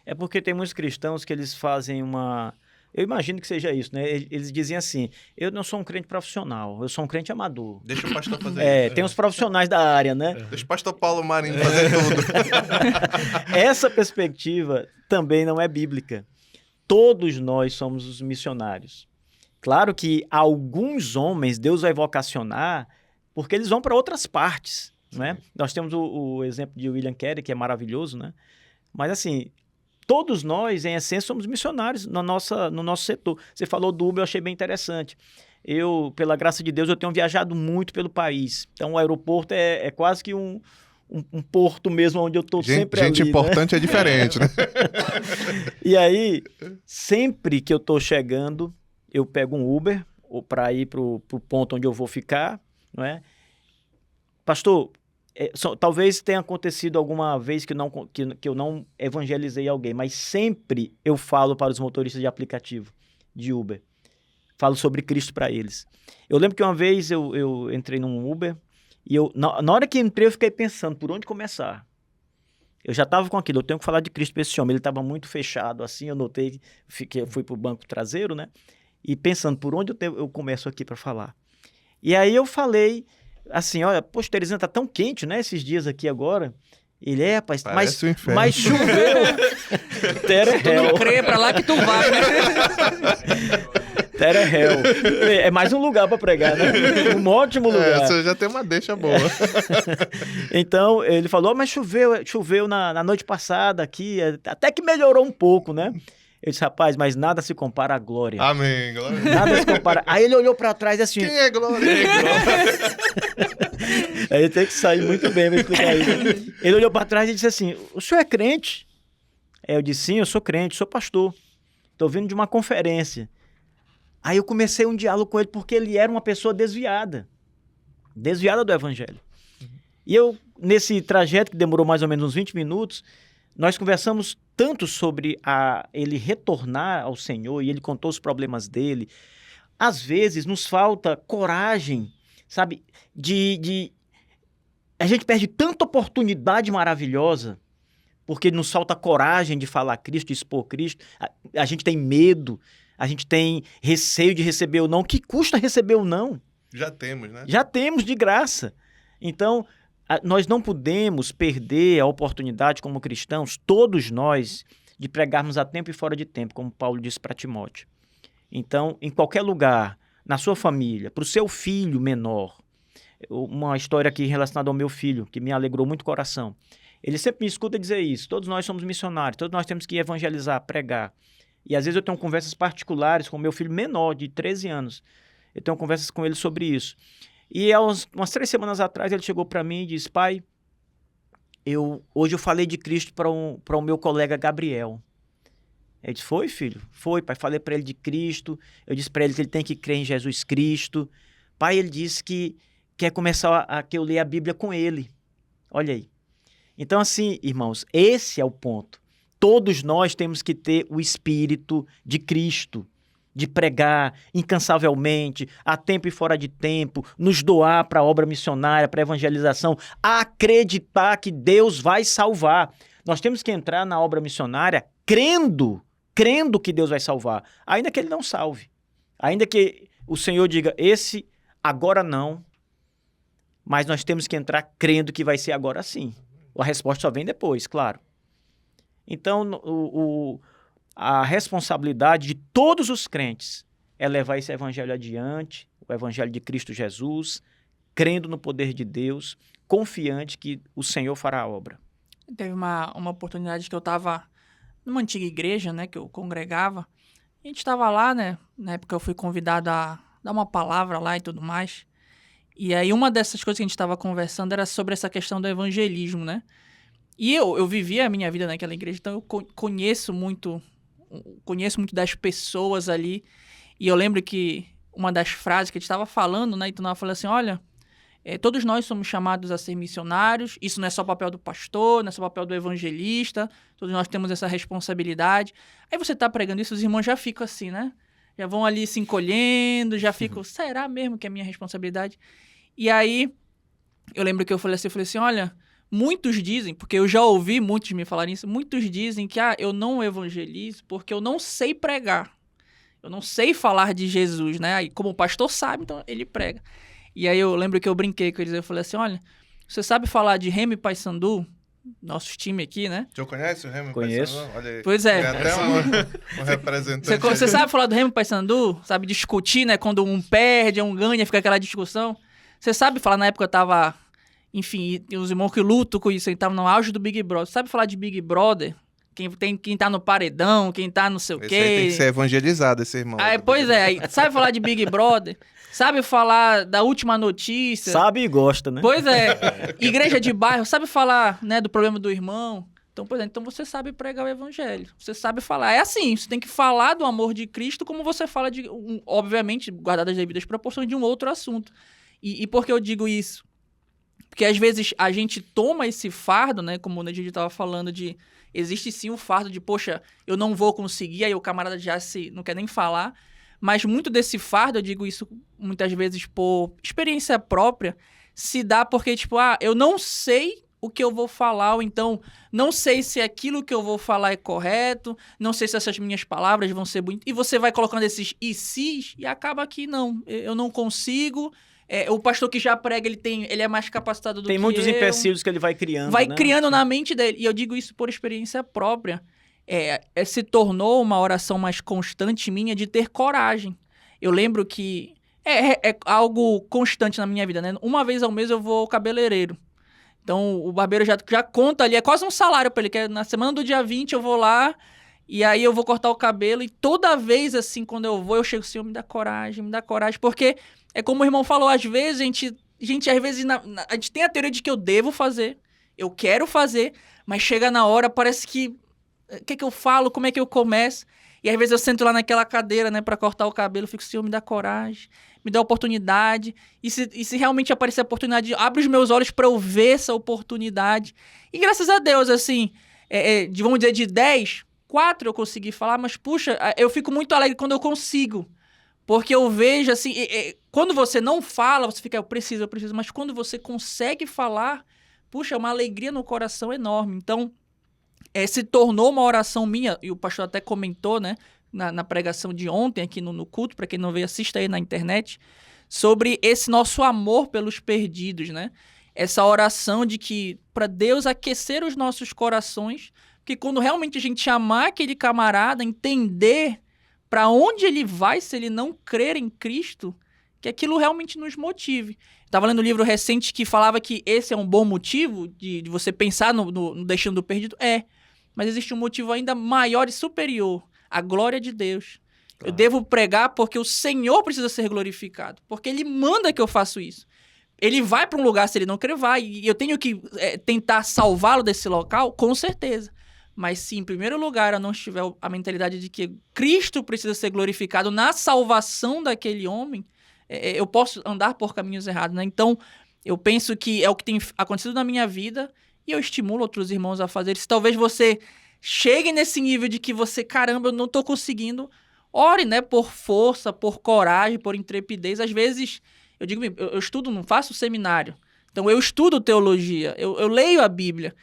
É porque tem muitos cristãos que eles fazem uma... Eu imagino que seja isso, né? Eles dizem assim, eu não sou um crente profissional, eu sou um crente amador. Deixa o pastor fazer isso. Tem os profissionais da área, né? Deixa o pastor Paulo Marinho fazer tudo. Essa perspectiva também não é bíblica. Todos nós somos os missionários. Claro que alguns homens Deus vai vocacionar porque eles vão para outras partes, né? Nós temos o exemplo de William Carey, que é maravilhoso, né? Mas assim... Todos nós, em essência, somos missionários no nosso setor. Você falou do Uber, eu achei bem interessante. Eu, pela graça de Deus, eu tenho viajado muito pelo país. Então, o aeroporto é quase que um porto mesmo, onde eu estou sempre ali. Gente importante, né? É diferente, né? E aí, sempre que eu estou chegando, eu pego um Uber para ir para o ponto onde eu vou ficar, não é? Pastor... talvez tenha acontecido alguma vez que eu não evangelizei alguém, mas sempre eu falo para os motoristas de aplicativo, de Uber. Falo sobre Cristo para eles. Eu lembro que uma vez eu entrei num Uber e na hora que entrei eu fiquei pensando por onde começar. Eu já estava com aquilo, eu tenho que falar de Cristo para esse homem. Ele estava muito fechado assim, eu notei, eu fui para o banco traseiro, né? E pensando por onde eu começo aqui para falar. E aí eu falei... Assim, olha, poxa, Teresina tá tão quente, né, esses dias aqui agora. Ele rapaz, mas choveu. Se tu não crê, pra lá que tu vai, né? Terra Hell. É mais um lugar para pregar, né? Um ótimo lugar. Você já tem uma deixa boa. Então, ele falou, mas choveu na noite passada aqui, até que melhorou um pouco, né? Eu disse, rapaz, mas nada se compara à glória. Amém, glória. Nada se compara. Aí ele olhou para trás assim... Quem é glória? Aí tem que sair muito bem para explicar isso. Ele olhou para trás e disse assim, o senhor é crente? Eu disse, sim, eu sou crente, sou pastor. Estou vindo de uma conferência. Aí eu comecei um diálogo com ele, porque ele era uma pessoa desviada do evangelho. E eu, nesse trajeto que demorou mais ou menos uns 20 minutos, nós conversamos tanto sobre ele retornar ao Senhor, e ele contou os problemas dele. Às vezes nos falta coragem, sabe, a gente perde tanta oportunidade maravilhosa, porque nos falta coragem de falar Cristo, de expor Cristo. A gente tem medo, a gente tem receio de receber o não. Que custa receber o não? Já temos, né? Já temos de graça. Então, nós não podemos perder a oportunidade como cristãos, todos nós, de pregarmos a tempo e fora de tempo, como Paulo disse para Timóteo. Então, em qualquer lugar, na sua família, para o seu filho menor, uma história aqui relacionada ao meu filho, que me alegrou muito o coração. Ele sempre me escuta dizer isso, todos nós somos missionários, todos nós temos que evangelizar, pregar. E às vezes eu tenho conversas particulares com o meu filho menor, de 13 anos. Eu tenho conversas com ele sobre isso. E umas 3 semanas atrás ele chegou para mim e disse, pai, hoje eu falei de Cristo para o meu colega Gabriel. Ele disse, foi, filho? Foi, pai. Falei para ele de Cristo. Eu disse para ele que ele tem que crer em Jesus Cristo. Pai, ele disse que quer começar que eu leia a Bíblia com ele. Olha aí. Então, assim, irmãos, esse é o ponto. Todos nós temos que ter o Espírito de Cristo, de pregar incansavelmente, a tempo e fora de tempo, nos doar para a obra missionária, para a evangelização, acreditar que Deus vai salvar. Nós temos que entrar na obra missionária crendo que Deus vai salvar, ainda que Ele não salve, ainda que o Senhor diga, esse agora não, mas nós temos que entrar crendo que vai ser agora sim. A resposta só vem depois, claro. Então, a responsabilidade de todos os crentes é levar esse evangelho adiante, o evangelho de Cristo Jesus, crendo no poder de Deus, confiante que o Senhor fará a obra. Teve uma oportunidade que eu estava numa antiga igreja, né, que eu congregava. A gente estava lá, né, na época eu fui convidado a dar uma palavra lá e tudo mais. E aí uma dessas coisas que a gente estava conversando era sobre essa questão do evangelismo, né? E eu vivia a minha vida naquela igreja, então eu conheço muito das pessoas ali. E eu lembro que uma das frases que a gente estava falando, né, então ela falou assim, olha, todos nós somos chamados a ser missionários, isso não é só o papel do pastor, não é só o papel do evangelista, todos nós temos essa responsabilidade. Aí você tá pregando isso, os irmãos já ficam assim, né? Já vão ali se encolhendo, já ficam, será mesmo que é minha responsabilidade? E aí, eu lembro que eu falei assim, olha, muitos dizem, porque eu já ouvi muitos me falarem isso, muitos dizem que eu não evangelizo porque eu não sei pregar, eu não sei falar de Jesus, né? Aí, como o pastor sabe, então ele prega. E aí eu lembro que eu brinquei com eles, eu falei assim, olha, você sabe falar de Remo e Paysandu? Nosso time aqui, né? O senhor conhece o Remo e Conheço. Paysandu? Olha aí. Pois é. Tem até um representante. Você sabe falar do Remo e Paysandu? Sabe discutir, né? Quando um perde, um ganha, fica aquela discussão. Você sabe falar, na época eu tava... Enfim, tem uns irmãos que lutam com isso, estavam no auge do Big Brother. Sabe falar de Big Brother? Quem tá no paredão, quem tá não sei o quê. Esse aí tem que ser evangelizado, esse irmão. Pois é, aí, sabe falar de Big Brother? Sabe falar da última notícia? Sabe e gosta, né? Pois é. Igreja de bairro, sabe falar, né, do problema do irmão? Então, por exemplo, então você sabe pregar o evangelho. Você sabe falar. É assim, você tem que falar do amor de Cristo como você fala de, obviamente, guardadas as devidas proporções, de um outro assunto. E por que eu digo isso? Porque às vezes a gente toma esse fardo, né, como o Nedir estava falando, de existe sim o fardo de, poxa, eu não vou conseguir, aí o camarada já não quer nem falar. Mas muito desse fardo, eu digo isso muitas vezes por experiência própria, se dá porque, tipo, eu não sei o que eu vou falar, ou então não sei se aquilo que eu vou falar é correto, não sei se essas minhas palavras vão ser bonitas. E você vai colocando esses e se's e acaba que não, eu não consigo. O pastor que já prega, ele é mais capacitado do que eu. Tem muitos empecilhos que ele vai criando, Vai né? criando na mente dele. E eu digo isso por experiência própria. Se tornou uma oração mais constante minha de ter coragem. Eu lembro que é algo constante na minha vida, né? Uma vez ao mês eu vou ao cabeleireiro. Então, o barbeiro já conta ali, é quase um salário para ele, que na semana do dia 20 eu vou lá, e aí eu vou cortar o cabelo, e toda vez, assim, quando eu vou, eu chego, Senhor, me dá coragem, porque é como o irmão falou, às vezes, a gente às vezes, a gente tem a teoria de que eu devo fazer, eu quero fazer, mas chega na hora, parece que O que eu falo? Como é que eu começo? E às vezes eu sento lá naquela cadeira, né, pra cortar o cabelo, fico, Senhor, me dá coragem, me dá oportunidade. E se realmente aparecer a oportunidade, abre os meus olhos pra eu ver essa oportunidade. E graças a Deus, assim, vamos dizer, de 10, 4 eu consegui falar, mas puxa, eu fico muito alegre quando eu consigo. Porque eu vejo, assim, quando você não fala, você fica, eu preciso, mas quando você consegue falar, puxa, é uma alegria no coração enorme. Então, se tornou uma oração minha, e o pastor até comentou, né, na pregação de ontem aqui no culto, para quem não veio, assista aí na internet, sobre esse nosso amor pelos perdidos, né? Essa oração de que, para Deus aquecer os nossos corações, porque quando realmente a gente amar aquele camarada, entender para onde ele vai se ele não crer em Cristo, que aquilo realmente nos motive. Estava lendo um livro recente que falava que esse é um bom motivo de você pensar no Deixando o Perdido. Mas existe um motivo ainda maior e superior, a glória de Deus. Claro. Eu devo pregar porque o Senhor precisa ser glorificado, porque Ele manda que eu faça isso. Ele vai para um lugar, se ele não crer, vai. E eu tenho que tentar salvá-lo desse local, com certeza. Mas se, em primeiro lugar, eu não tiver a mentalidade de que Cristo precisa ser glorificado na salvação daquele homem, eu posso andar por caminhos errados, né? Então, eu penso que é o que tem acontecido na minha vida e eu estimulo outros irmãos a fazer isso. Talvez você chegue nesse nível de que você, caramba, eu não estou conseguindo. Ore, né? Por força, por coragem, por intrepidez. Às vezes, eu digo, eu estudo, não faço seminário. Então, eu estudo teologia, eu leio a Bíblia.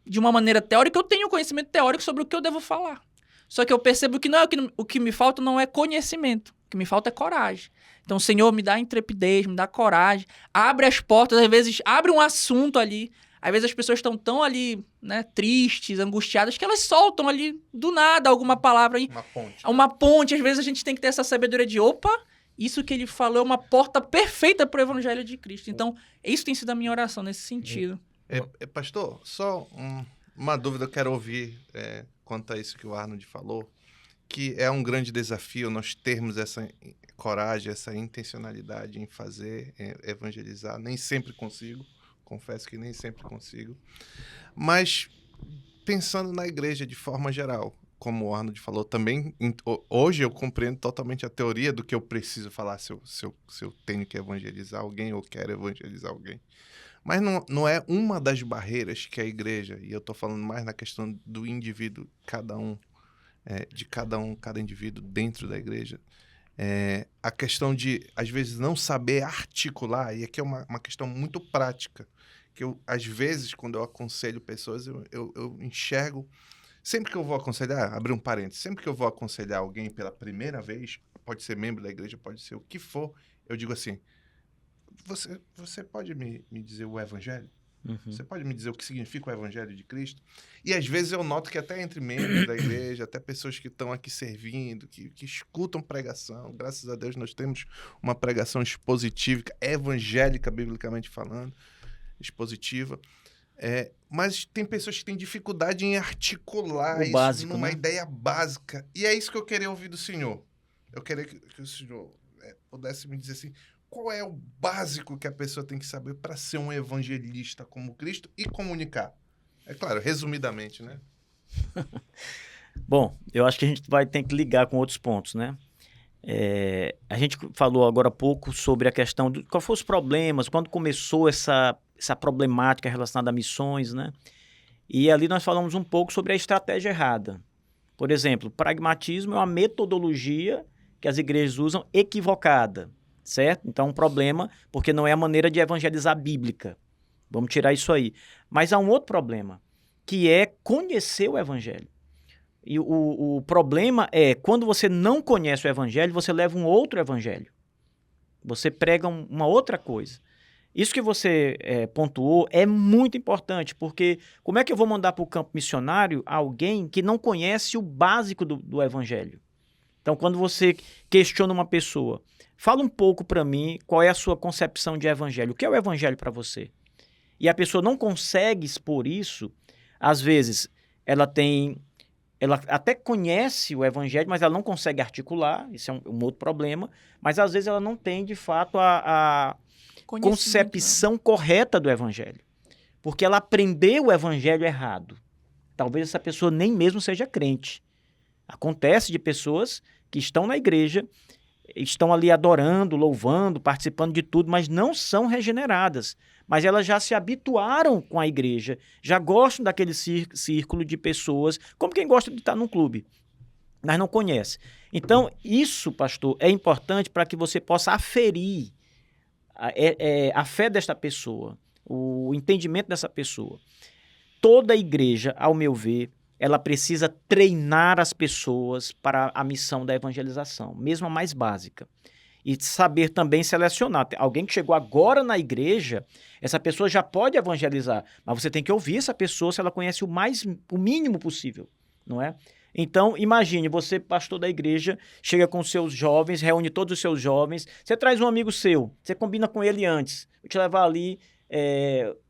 De uma maneira teórica, eu tenho conhecimento teórico sobre o que eu devo falar. Só que eu percebo que o que me falta não é conhecimento. O que me falta é coragem. Então, Senhor, me dá intrepidez, me dá coragem. Abre as portas, às vezes, abre um assunto ali. Às vezes as pessoas estão tão ali, né, tristes, angustiadas, que elas soltam ali, do nada, alguma palavra aí. Uma ponte. Uma ponte. Às vezes a gente tem que ter essa sabedoria de, opa, isso que ele falou é uma porta perfeita para o Evangelho de Cristo. Então, isso tem sido a minha oração nesse sentido. Pastor, só uma dúvida eu quero ouvir quanto a isso que o Arnold falou, que é um grande desafio nós termos essa coragem, essa intencionalidade em fazer, evangelizar. Nem sempre consigo, confesso que nem sempre consigo, mas pensando na igreja de forma geral, como o Arnold falou também, hoje eu compreendo totalmente a teoria do que eu preciso falar se eu tenho que evangelizar alguém ou quero evangelizar alguém. Mas não é uma das barreiras que a igreja, e eu estou falando mais na questão do indivíduo, cada indivíduo dentro da igreja, a questão de, às vezes, não saber articular, e aqui é uma questão muito prática, que eu, às vezes, quando eu aconselho pessoas, eu enxergo, sempre que eu vou aconselhar, abrir um parênteses, sempre que eu vou aconselhar alguém pela primeira vez, pode ser membro da igreja, pode ser o que for, eu digo assim, você pode me dizer o evangelho? Uhum. Você pode me dizer o que significa o evangelho de Cristo? E às vezes eu noto que até entre membros da igreja, até pessoas que estão aqui servindo, que escutam pregação, graças a Deus nós temos uma pregação expositiva, evangélica, biblicamente falando, expositiva. Mas tem pessoas que têm dificuldade em articular isso básico, numa ideia básica. E é isso que eu queria ouvir do senhor. Eu queria que o senhor pudesse me dizer assim, qual é o básico que a pessoa tem que saber para ser um evangelista como Cristo e comunicar? É claro, resumidamente, né? Bom, eu acho que a gente vai ter que ligar com outros pontos, né? A gente falou agora há pouco sobre a questão de quais foram os problemas, quando começou essa problemática relacionada a missões, né? E ali nós falamos um pouco sobre a estratégia errada. Por exemplo, pragmatismo é uma metodologia que as igrejas usam equivocada. Certo? Então, um problema, porque não é a maneira de evangelizar bíblica. Vamos tirar isso aí. Mas há um outro problema, que é conhecer o evangelho. E o problema é, quando você não conhece o evangelho, você leva um outro evangelho. Você prega uma outra coisa. Isso que você pontuou é muito importante, porque como é que eu vou mandar para o campo missionário alguém que não conhece o básico do evangelho? Então, quando você questiona uma pessoa, fala um pouco para mim qual é a sua concepção de evangelho. O que é o evangelho para você? E a pessoa não consegue expor isso. Às vezes, ela até conhece o evangelho, mas ela não consegue articular. Isso é um outro problema. Mas, às vezes, ela não tem, de fato, a concepção correta do evangelho. Porque ela aprendeu o evangelho errado. talvez essa pessoa nem mesmo seja crente. Acontece de pessoas que estão na igreja, estão ali adorando, louvando, participando de tudo, mas não são regeneradas. Mas elas já se habituaram com a igreja, já gostam daquele círculo de pessoas, como quem gosta de estar num clube, mas não conhece. Então, isso, pastor, é importante para que você possa aferir a fé desta pessoa, o entendimento dessa pessoa. Toda igreja, ao meu ver, ela precisa treinar as pessoas para a missão da evangelização, mesmo a mais básica. E saber também selecionar. Alguém que chegou agora na igreja, essa pessoa já pode evangelizar, mas você tem que ouvir essa pessoa se ela conhece o mínimo possível, não é? Então, imagine, você, pastor da igreja, chega com seus jovens, reúne todos os seus jovens, você traz um amigo seu, você combina com ele antes, vou te levar ali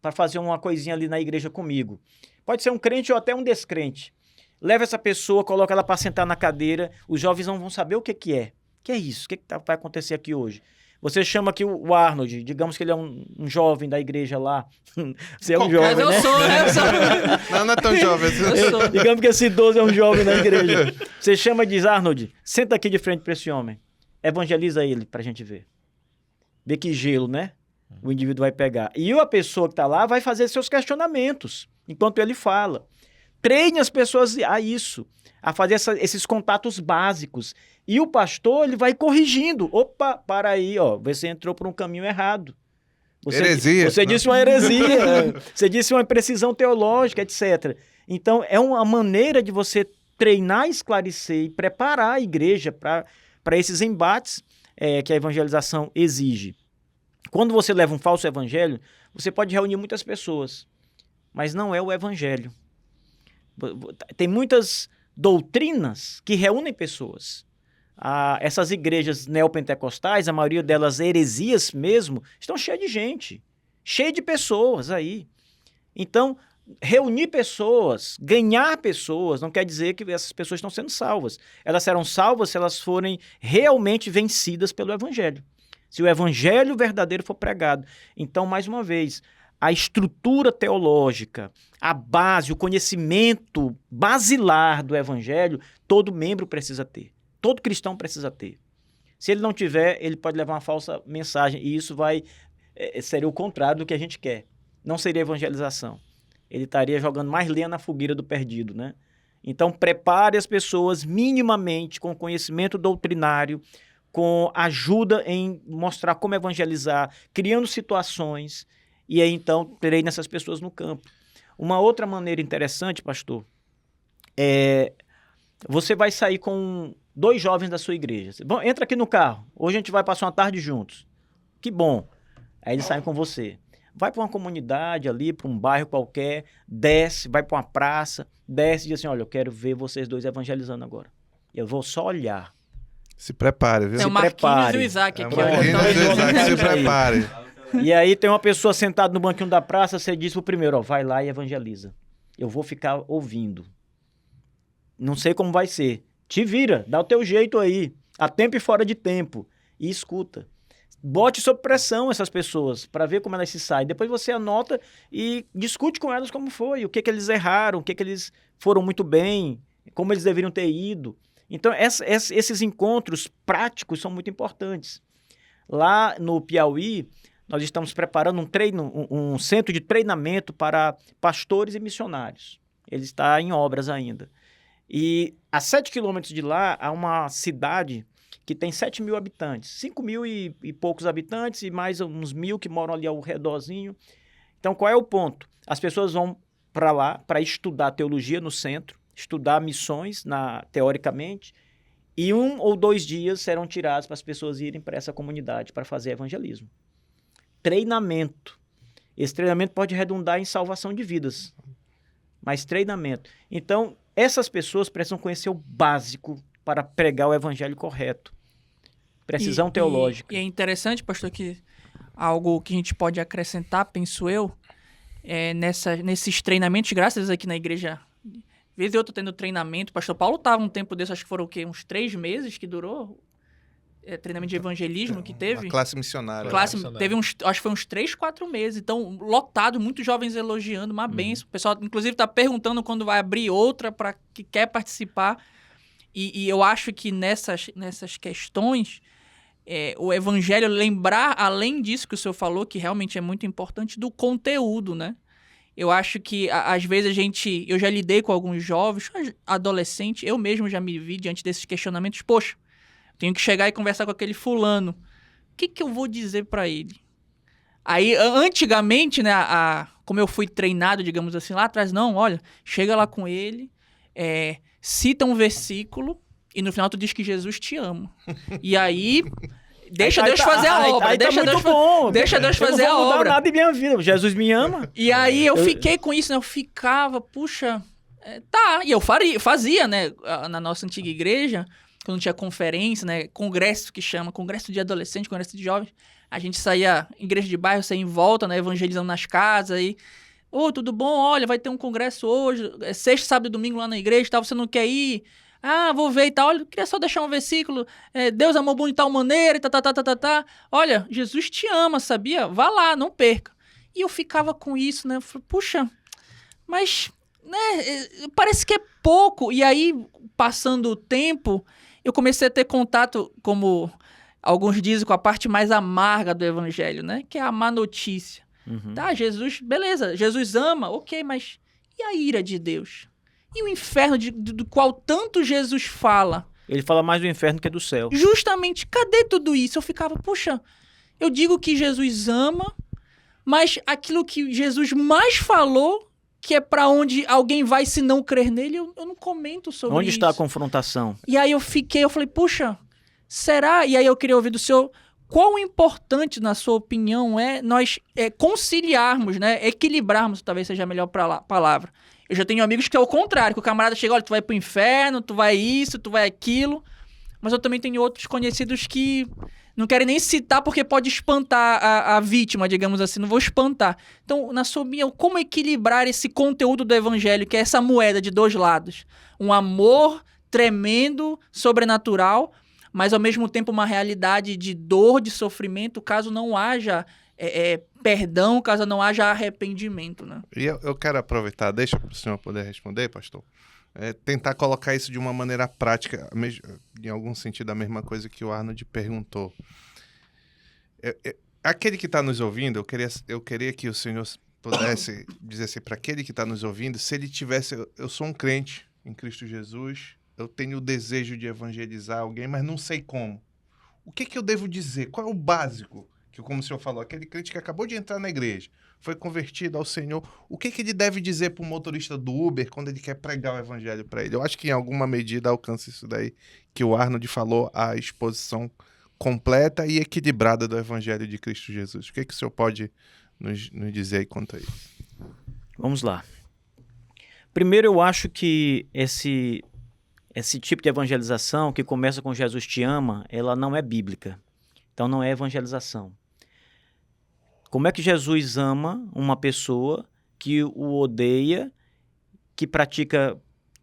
para fazer uma coisinha ali na igreja comigo. Pode ser um crente ou até um descrente. Leva essa pessoa, coloca ela para sentar na cadeira, os jovens não vão saber o que é. O que é isso? O que vai acontecer aqui hoje? Você chama aqui o Arnold, digamos que ele é um jovem da igreja lá. Você é um jovem, eu né? sou. Não é tão jovem assim. Digamos que esse idoso é um jovem da igreja. Você chama e diz, Arnold, senta aqui de frente para esse homem. Evangeliza ele para a gente ver. Vê que gelo, né? O indivíduo vai pegar. E a pessoa que está lá vai fazer seus questionamentos enquanto ele fala. Treine as pessoas a isso, a fazer esses contatos básicos. E o pastor, ele vai corrigindo. Opa, para aí, ó, você entrou por um caminho errado. Heresia. Você disse uma heresia, você disse uma imprecisão teológica, etc. Então, é uma maneira de você treinar, esclarecer e preparar a igreja para esses embates que a evangelização exige. Quando você leva um falso evangelho, você pode reunir muitas pessoas, mas não é o evangelho. Tem muitas doutrinas que reúnem pessoas. Essas igrejas neopentecostais, a maioria delas heresias mesmo, estão cheias de gente, cheias de pessoas aí. Então, reunir pessoas, ganhar pessoas, não quer dizer que essas pessoas estão sendo salvas. Elas serão salvas se elas forem realmente vencidas pelo evangelho. Se o evangelho verdadeiro for pregado. Então, mais uma vez, a estrutura teológica, a base, o conhecimento basilar do evangelho, todo membro precisa ter. Todo cristão precisa ter. Se ele não tiver, ele pode levar uma falsa mensagem. E isso seria o contrário do que a gente quer. Não seria evangelização. Ele estaria jogando mais lenha na fogueira do perdido, né? Então, prepare as pessoas minimamente com conhecimento doutrinário, com ajuda em mostrar como evangelizar, criando situações, e aí, então, treine essas pessoas no campo. Uma outra maneira interessante, pastor, você vai sair com 2 jovens da sua igreja. Bom, entra aqui no carro, hoje a gente vai passar uma tarde juntos. Que bom. Aí eles saem com você. Vai para uma comunidade ali, para um bairro qualquer, desce, vai para uma praça, desce e diz assim, olha, eu quero ver vocês 2 evangelizando agora. Eu vou só olhar. Se prepare, viu? É o Marquinhos e o Isaac aqui. Se prepare. E aí tem uma pessoa sentada no banquinho da praça, você diz pro primeiro, ó, vai lá e evangeliza. Eu vou ficar ouvindo. Não sei como vai ser. Te vira, dá o teu jeito aí, a tempo e fora de tempo, e escuta. Bote sob pressão essas pessoas, para ver como elas se saem. Depois você anota e discute com elas como foi, o que eles erraram, o que eles foram muito bem, como eles deveriam ter ido. Então, esses encontros práticos são muito importantes. Lá no Piauí, nós estamos preparando um centro de treinamento para pastores e missionários. Ele está em obras ainda. E a 7 quilômetros de lá, há uma cidade que tem 7 mil habitantes. 5 mil e poucos habitantes e mais uns 1.000 que moram ali ao redorzinho. Então, qual é o ponto? As pessoas vão para lá para estudar teologia no centro, estudar missões teoricamente, e 1 ou 2 dias serão tirados para as pessoas irem para essa comunidade para fazer evangelismo. Treinamento. Esse treinamento pode redundar em salvação de vidas, mas treinamento. Então, essas pessoas precisam conhecer o básico para pregar o evangelho correto. Precisão teológica. E é interessante, pastor, que algo que a gente pode acrescentar, penso eu, nesses treinamentos, graças a Deus aqui na igreja, vez ou outra tendo treinamento, o pastor Paulo estava um tempo desse, acho que foram o quê? Uns 3 meses que durou? treinamento de evangelismo que teve. Uma classe missionária. Teve acho que foi uns 3, 4 meses. Então, lotado, muitos jovens elogiando, uma benção. O pessoal, inclusive, tá perguntando quando vai abrir outra para que quer participar. E eu acho que nessas questões, o evangelho lembrar, além disso que o senhor falou, que realmente é muito importante, do conteúdo, né? Eu acho que, às vezes, eu já lidei com alguns jovens, adolescentes, eu mesmo já me vi diante desses questionamentos. Poxa, tenho que chegar e conversar com aquele fulano. O que eu vou dizer para ele? Aí, antigamente, né, como eu fui treinado, digamos assim, lá atrás, não, olha, chega lá com ele, cita um versículo e no final tu diz que Jesus te ama. E aí... Deixa Deus fazer a obra. Deixa Deus fazer a obra. Eu não vou mudar nada em minha vida. Jesus me ama. E aí eu fiquei com isso, né? Eu ficava, puxa... tá. E eu fazia, né? Na nossa antiga igreja, quando tinha conferência, né? Congresso que chama, congresso de adolescente, congresso de jovens. A gente saía, igreja de bairro, saía em volta, né? Evangelizando nas casas aí. Ô, tudo bom? Olha, vai ter um congresso hoje. Sexta, sábado e domingo lá na igreja, tá? Você não quer ir? Ah, vou ver e tal. Olha, queria só deixar um versículo. Deus amou de tal maneira e tá. Olha, Jesus te ama, sabia? Vá lá, não perca. E eu ficava com isso, né? Eu falei, puxa, mas, né? Parece que é pouco. E aí, passando o tempo, eu comecei a ter contato, como alguns dizem, com a parte mais amarga do evangelho, né? Que é a má notícia. Tá, Jesus, beleza. Jesus ama, ok, mas e a ira de Deus? E o inferno do qual tanto Jesus fala? Ele fala mais do inferno que do céu. Justamente, cadê tudo isso? Eu ficava, puxa, eu digo que Jesus ama, mas aquilo que Jesus mais falou, que é pra onde alguém vai se não crer nele, eu não comento sobre isso. Onde está a confrontação? E aí eu falei, puxa, será? E aí eu queria ouvir do senhor, quão importante, na sua opinião, nós conciliarmos, né? Equilibrarmos, talvez seja a melhor palavra. Eu já tenho amigos que é o contrário, que o camarada chega, olha, tu vai pro inferno, tu vai isso, tu vai aquilo. Mas eu também tenho outros conhecidos que não querem nem citar porque pode espantar a vítima, digamos assim, não vou espantar. Então, na sua opinião, como equilibrar esse conteúdo do evangelho, que é essa moeda de dois lados? Um amor tremendo, sobrenatural, mas ao mesmo tempo uma realidade de dor, de sofrimento, caso não haja perdão, caso não haja arrependimento, né? E eu quero aproveitar, deixa para o senhor poder responder, pastor, tentar colocar isso de uma maneira prática, em algum sentido a mesma coisa que o Arnold perguntou. Aquele que está nos ouvindo, eu queria que o senhor pudesse dizer assim, para aquele que está nos ouvindo, se ele tivesse, eu sou um crente em Cristo Jesus, eu tenho o desejo de evangelizar alguém, mas não sei como. O que eu devo dizer? Qual é o básico? Que, como o senhor falou, aquele crente que acabou de entrar na igreja, foi convertido ao Senhor, o que ele deve dizer para o motorista do Uber quando ele quer pregar o evangelho para ele? Eu acho que em alguma medida alcança isso daí que o Arnold falou, a exposição completa e equilibrada do evangelho de Cristo Jesus. O que o senhor pode nos dizer aí quanto a isso? Vamos lá. Primeiro, eu acho que esse tipo de evangelização que começa com Jesus te ama, ela não é bíblica. Então não é evangelização. Como é que Jesus ama uma pessoa que o odeia, que pratica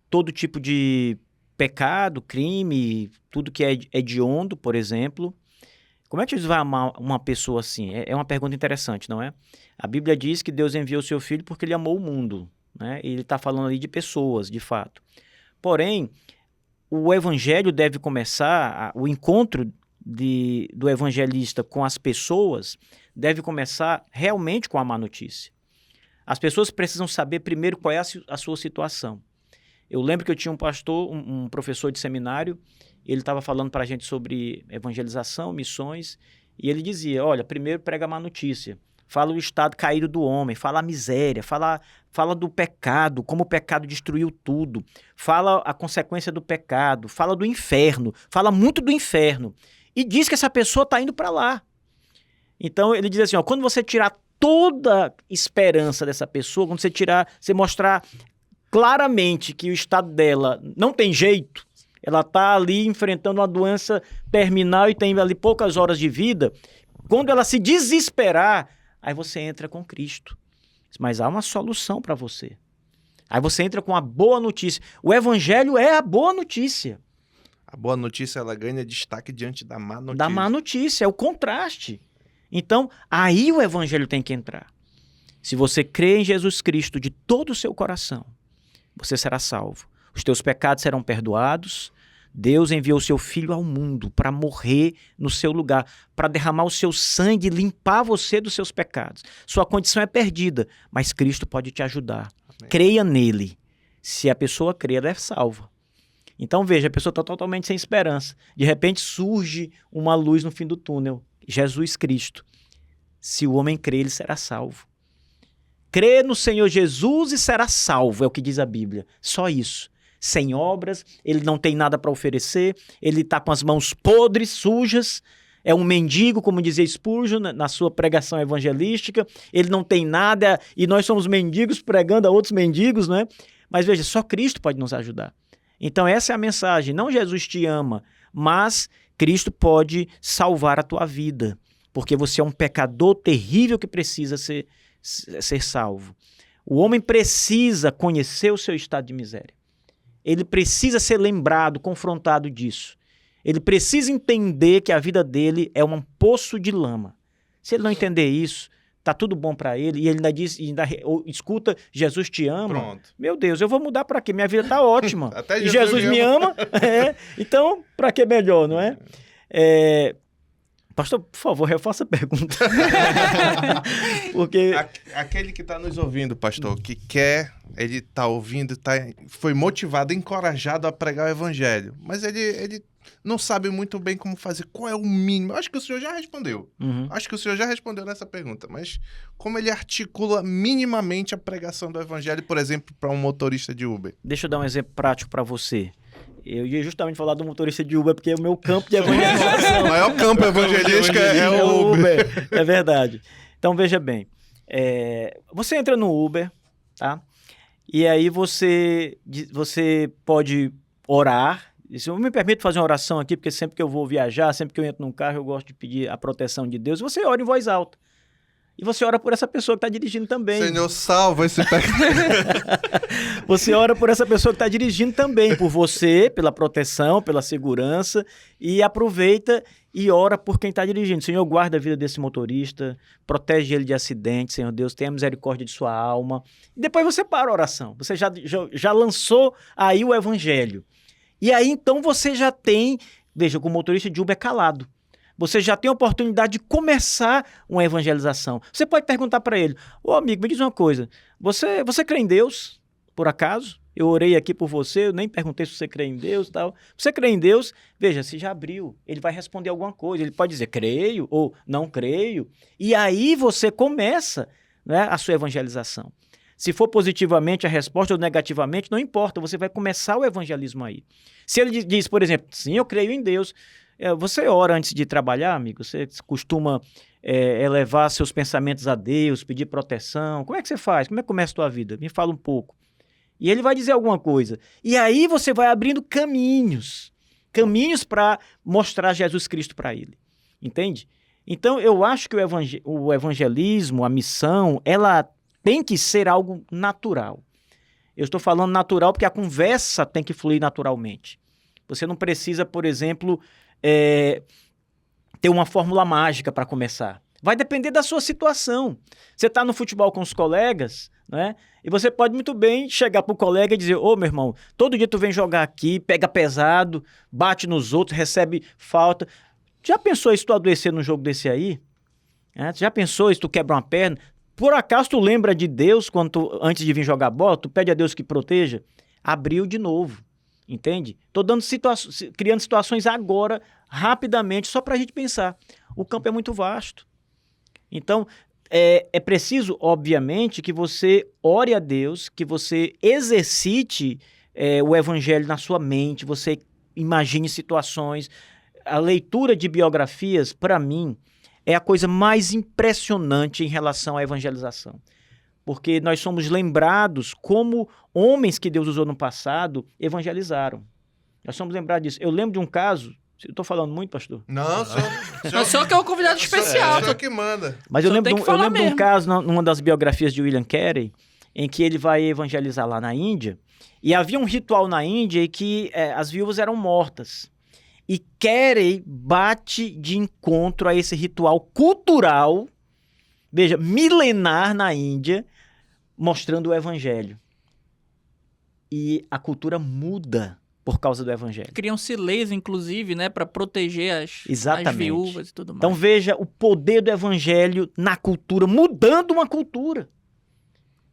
todo tipo de pecado, crime, tudo que é hediondo, por exemplo? Como é que Jesus vai amar uma pessoa assim? É uma pergunta interessante, não é? A Bíblia diz que Deus enviou o seu Filho porque ele amou o mundo, né? E ele está falando ali de pessoas, de fato. Porém, o evangelho deve começar, o encontro do evangelista com as pessoas deve começar realmente com a má notícia. As pessoas precisam saber primeiro qual é a sua situação. Eu lembro que eu tinha um pastor, um professor de seminário, ele estava falando para a gente sobre evangelização, missões, e ele dizia, olha, primeiro prega a má notícia, fala o estado caído do homem, fala a miséria, fala do pecado, como o pecado destruiu tudo, fala a consequência do pecado, fala do inferno, fala muito do inferno, e diz que essa pessoa está indo para lá. Então ele diz assim, ó, quando você tirar toda esperança dessa pessoa, quando você mostrar claramente que o estado dela não tem jeito, ela está ali enfrentando uma doença terminal e tem ali poucas horas de vida, quando ela se desesperar, aí você entra com Cristo. Mas há uma solução para você. Aí você entra com a boa notícia. O evangelho é a boa notícia. A boa notícia, ela ganha destaque diante da má notícia. Da má notícia, é o contraste. Então, aí o evangelho tem que entrar. Se você crê em Jesus Cristo de todo o seu coração, você será salvo. Os teus pecados serão perdoados. Deus enviou o seu Filho ao mundo para morrer no seu lugar, para derramar o seu sangue e limpar você dos seus pecados. Sua condição é perdida, mas Cristo pode te ajudar. Amém. Creia nele. Se a pessoa crê, ela é salva. Então veja, a pessoa está totalmente sem esperança. De repente surge uma luz no fim do túnel. Jesus Cristo. Se o homem crê, ele será salvo. Crê no Senhor Jesus e será salvo, é o que diz a Bíblia. Só isso. Sem obras, ele não tem nada para oferecer, ele está com as mãos podres, sujas, é um mendigo, como dizia Spurgeon na sua pregação evangelística, ele não tem nada e nós somos mendigos pregando a outros mendigos, não é? Mas veja, só Cristo pode nos ajudar. Então essa é a mensagem, não Jesus te ama, mas Cristo pode salvar a tua vida, porque você é um pecador terrível que precisa ser salvo. O homem precisa conhecer o seu estado de miséria. Ele precisa ser lembrado, confrontado disso. Ele precisa entender que a vida dele é um poço de lama. Se ele não entender isso, tá tudo bom para ele, e ele ainda diz, escuta, Jesus te ama. Pronto. Meu Deus, eu vou mudar para quê? Minha vida tá ótima. Até e Jesus me ama. Então, para que melhor, não é? Pastor, por favor, refaça a pergunta. Porque... Aquele que está nos ouvindo, pastor, que quer, ele está ouvindo, foi motivado, encorajado a pregar o evangelho, mas ele não sabe muito bem como fazer, qual é o mínimo. Acho que o senhor já respondeu. Acho que o senhor já respondeu nessa pergunta, mas como ele articula minimamente a pregação do evangelho, por exemplo, para um motorista de Uber? Deixa eu dar um exemplo prático para você. Eu ia justamente falar do motorista de Uber, porque é o meu campo de evangelização. O maior campo evangelístico é o Uber. É verdade. Então, veja bem. Você entra no Uber, tá? E aí você pode orar. Eu me permito fazer uma oração aqui, porque sempre que eu vou viajar, sempre que eu entro num carro, eu gosto de pedir a proteção de Deus. Você ora em voz alta. E você ora por essa pessoa que está dirigindo também. Senhor, salva esse pecado. Você ora por essa pessoa que está dirigindo também, por você, pela proteção, pela segurança, e aproveita e ora por quem está dirigindo. Senhor, guarda a vida desse motorista, protege ele de acidente, Senhor Deus, tenha misericórdia de sua alma. E depois você para a oração. Você já lançou aí o evangelho. E aí, então, você já tem... Veja, o motorista de Uber é calado. Você já tem a oportunidade de começar uma evangelização. Você pode perguntar para ele, amigo, me diz uma coisa, você crê em Deus, por acaso? Eu orei aqui por você, eu nem perguntei se você crê em Deus e tal. Você crê em Deus? Veja, se já abriu, ele vai responder alguma coisa. Ele pode dizer, creio ou não creio. E aí você começa, né, a sua evangelização. Se for positivamente a resposta ou negativamente, não importa, você vai começar o evangelismo aí. Se ele diz, por exemplo, sim, eu creio em Deus... Você ora antes de trabalhar, amigo? Você costuma elevar seus pensamentos a Deus, pedir proteção? Como é que você faz? Como é que começa a tua vida? Me fala um pouco. E ele vai dizer alguma coisa. E aí você vai abrindo caminhos para mostrar Jesus Cristo para ele. Entende? Então, eu acho que o evangelismo, a missão, ela tem que ser algo natural. Eu estou falando natural porque a conversa tem que fluir naturalmente. Você não precisa, por exemplo... ter uma fórmula mágica para começar. Vai depender da sua situação. Você está no futebol com os colegas, né? E você pode muito bem chegar para o colega e dizer, meu irmão, todo dia tu vem jogar aqui, pega pesado, bate nos outros, recebe falta. Já pensou se tu adoecer num jogo desse aí? Já pensou se tu quebra uma perna? Por acaso tu lembra de Deus antes de vir jogar bola? Tu pede a Deus que proteja? Abriu de novo. Entende? Estou criando situações agora, rapidamente, só para a gente pensar. O campo é muito vasto. Então, é preciso, obviamente, que você ore a Deus, que você exercite o evangelho na sua mente, você imagine situações. A leitura de biografias, para mim, é a coisa mais impressionante em relação à evangelização. Porque nós somos lembrados como homens que Deus usou no passado evangelizaram. Nós somos lembrados disso. Eu lembro de um caso... Eu estou falando muito, pastor? Não, o senhor que é o convidado especial. O senhor que manda. Mas eu lembro de um caso, numa das biografias de William Carey, em que ele vai evangelizar lá na Índia, e havia um ritual na Índia em que as viúvas eram mortas. e Carey bate de encontro a esse ritual cultural, veja, milenar na Índia, mostrando o evangelho. E a cultura muda por causa do evangelho. Criam-se leis, inclusive, né, para proteger as viúvas e tudo mais. Então veja o poder do evangelho na cultura, mudando uma cultura.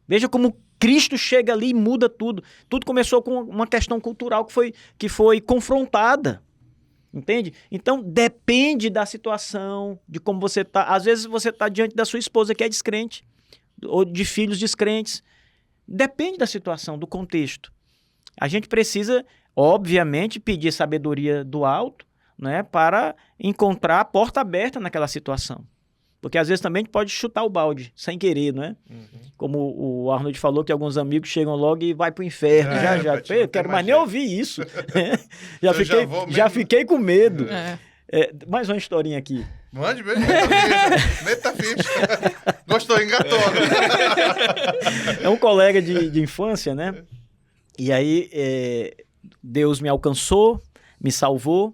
Veja como Cristo chega ali e muda tudo. Tudo começou com uma questão cultural que foi confrontada. Entende? Então depende da situação, de como você está. Às vezes você está diante da sua esposa que é descrente, ou de filhos descrentes. Depende da situação, do contexto. A gente precisa, obviamente, pedir sabedoria do alto, né, para encontrar a porta aberta naquela situação. Porque às vezes também a gente pode chutar o balde, sem querer, não é? Como o Arnold falou, que alguns amigos chegam logo e vai pro inferno. Eu quero mais nem ouvir isso. já fiquei com medo. Mais uma historinha aqui. Mande mesmo, meta ficha. Gostou, engatou. É um colega de infância, né? E aí, Deus me alcançou, me salvou.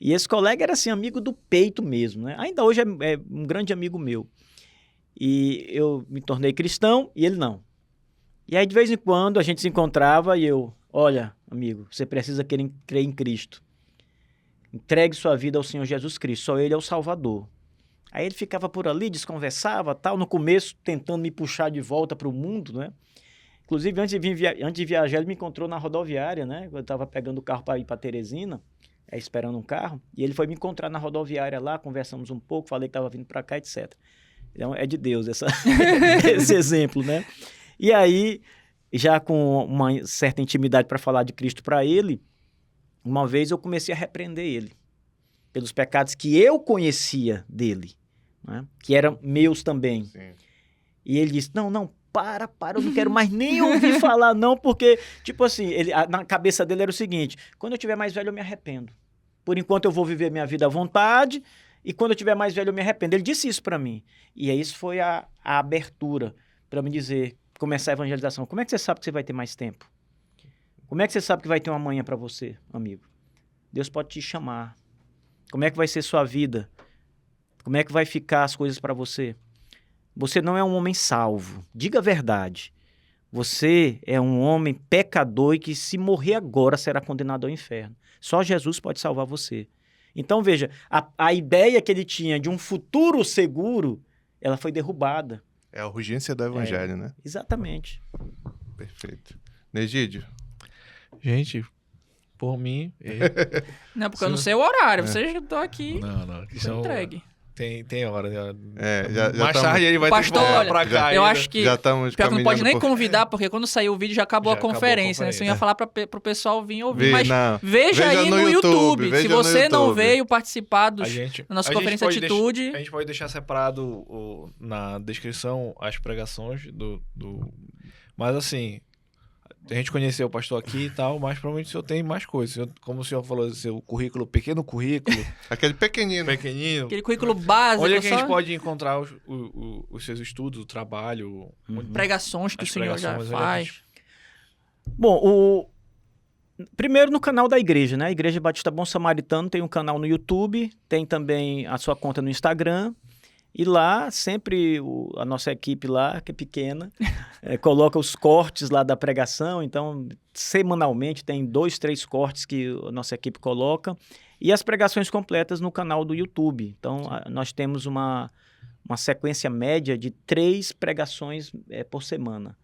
E esse colega era assim, amigo do peito mesmo, né? Ainda hoje é um grande amigo meu. E eu me tornei cristão e ele não. E aí, de vez em quando, a gente se encontrava e eu... Olha, amigo, você precisa crer em Cristo. Entregue sua vida ao Senhor Jesus Cristo. Só Ele é o Salvador. Aí ele ficava por ali, desconversava, tal. No começo, tentando me puxar de volta para o mundo, né? Inclusive, antes de viajar, ele me encontrou na rodoviária, né? Eu estava pegando o carro para ir para Teresina, esperando um carro. E ele foi me encontrar na rodoviária lá, conversamos um pouco, falei que estava vindo para cá, etc. Então, é de Deus esse exemplo, né? E aí, já com uma certa intimidade para falar de Cristo para ele, uma vez eu comecei a repreender ele pelos pecados que eu conhecia dele, né? Que eram meus também. Sim. E ele disse, não, para, eu não quero mais nem ouvir falar não, porque, tipo assim, na cabeça dele era o seguinte, quando eu tiver mais velho eu me arrependo. Por enquanto eu vou viver minha vida à vontade, e quando eu tiver mais velho eu me arrependo. Ele disse isso para mim. E aí isso foi a abertura para me dizer, começar a evangelização. Como é que você sabe que você vai ter mais tempo? Como é que você sabe que vai ter uma manhã para você, amigo? Deus pode te chamar. Como é que vai ser sua vida? Como é que vai ficar as coisas para você? Você não é um homem salvo. Diga a verdade. Você é um homem pecador e que se morrer agora será condenado ao inferno. Só Jesus pode salvar você. Então, veja, a ideia que ele tinha de um futuro seguro, ela foi derrubada. É a urgência do evangelho, né? Exatamente. Perfeito. Negídio? Gente, por mim... Não, porque eu não sei o horário. Vocês estão aqui. Não. Tô entregue. Tem hora. Mais tarde ele vai Pastor, ter que voltar olha, pra cá. Eu acho que... Já estamos pior que não pode nem por... convidar, porque quando sair o vídeo já acabou a conferência, né? Você ia falar pro pessoal vir ouvir. Mas veja aí no YouTube. Se você não veio participar da nossa conferência Atitude... A gente pode deixar separado na descrição as pregações Mas assim... A gente conheceu o pastor aqui e tal, mas provavelmente o senhor tem mais coisas. Como o senhor falou, seu currículo, pequeno currículo. Aquele pequenino. Aquele currículo básico. Onde é que a gente pode encontrar os seus estudos, o trabalho? Pregações que o senhor já faz. Bom, primeiro no canal da igreja, né? A Igreja Batista Bom Samaritano tem um canal no YouTube, tem também a sua conta no Instagram. E lá, sempre a nossa equipe lá, que é pequena, coloca os cortes lá da pregação. Então, semanalmente tem 2, 3 cortes que a nossa equipe coloca. E as pregações completas no canal do YouTube. Então, nós temos uma sequência média de 3 pregações por semana.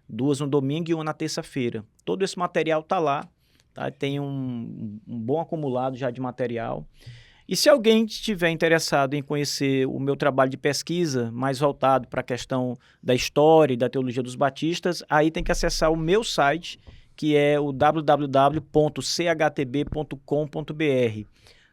2 no domingo e 1 na terça-feira. Todo esse material está lá. Tá? Tem um bom acumulado já de material. E se alguém estiver interessado em conhecer o meu trabalho de pesquisa, mais voltado para a questão da história e da teologia dos batistas, aí tem que acessar o meu site, que é o www.chtb.com.br.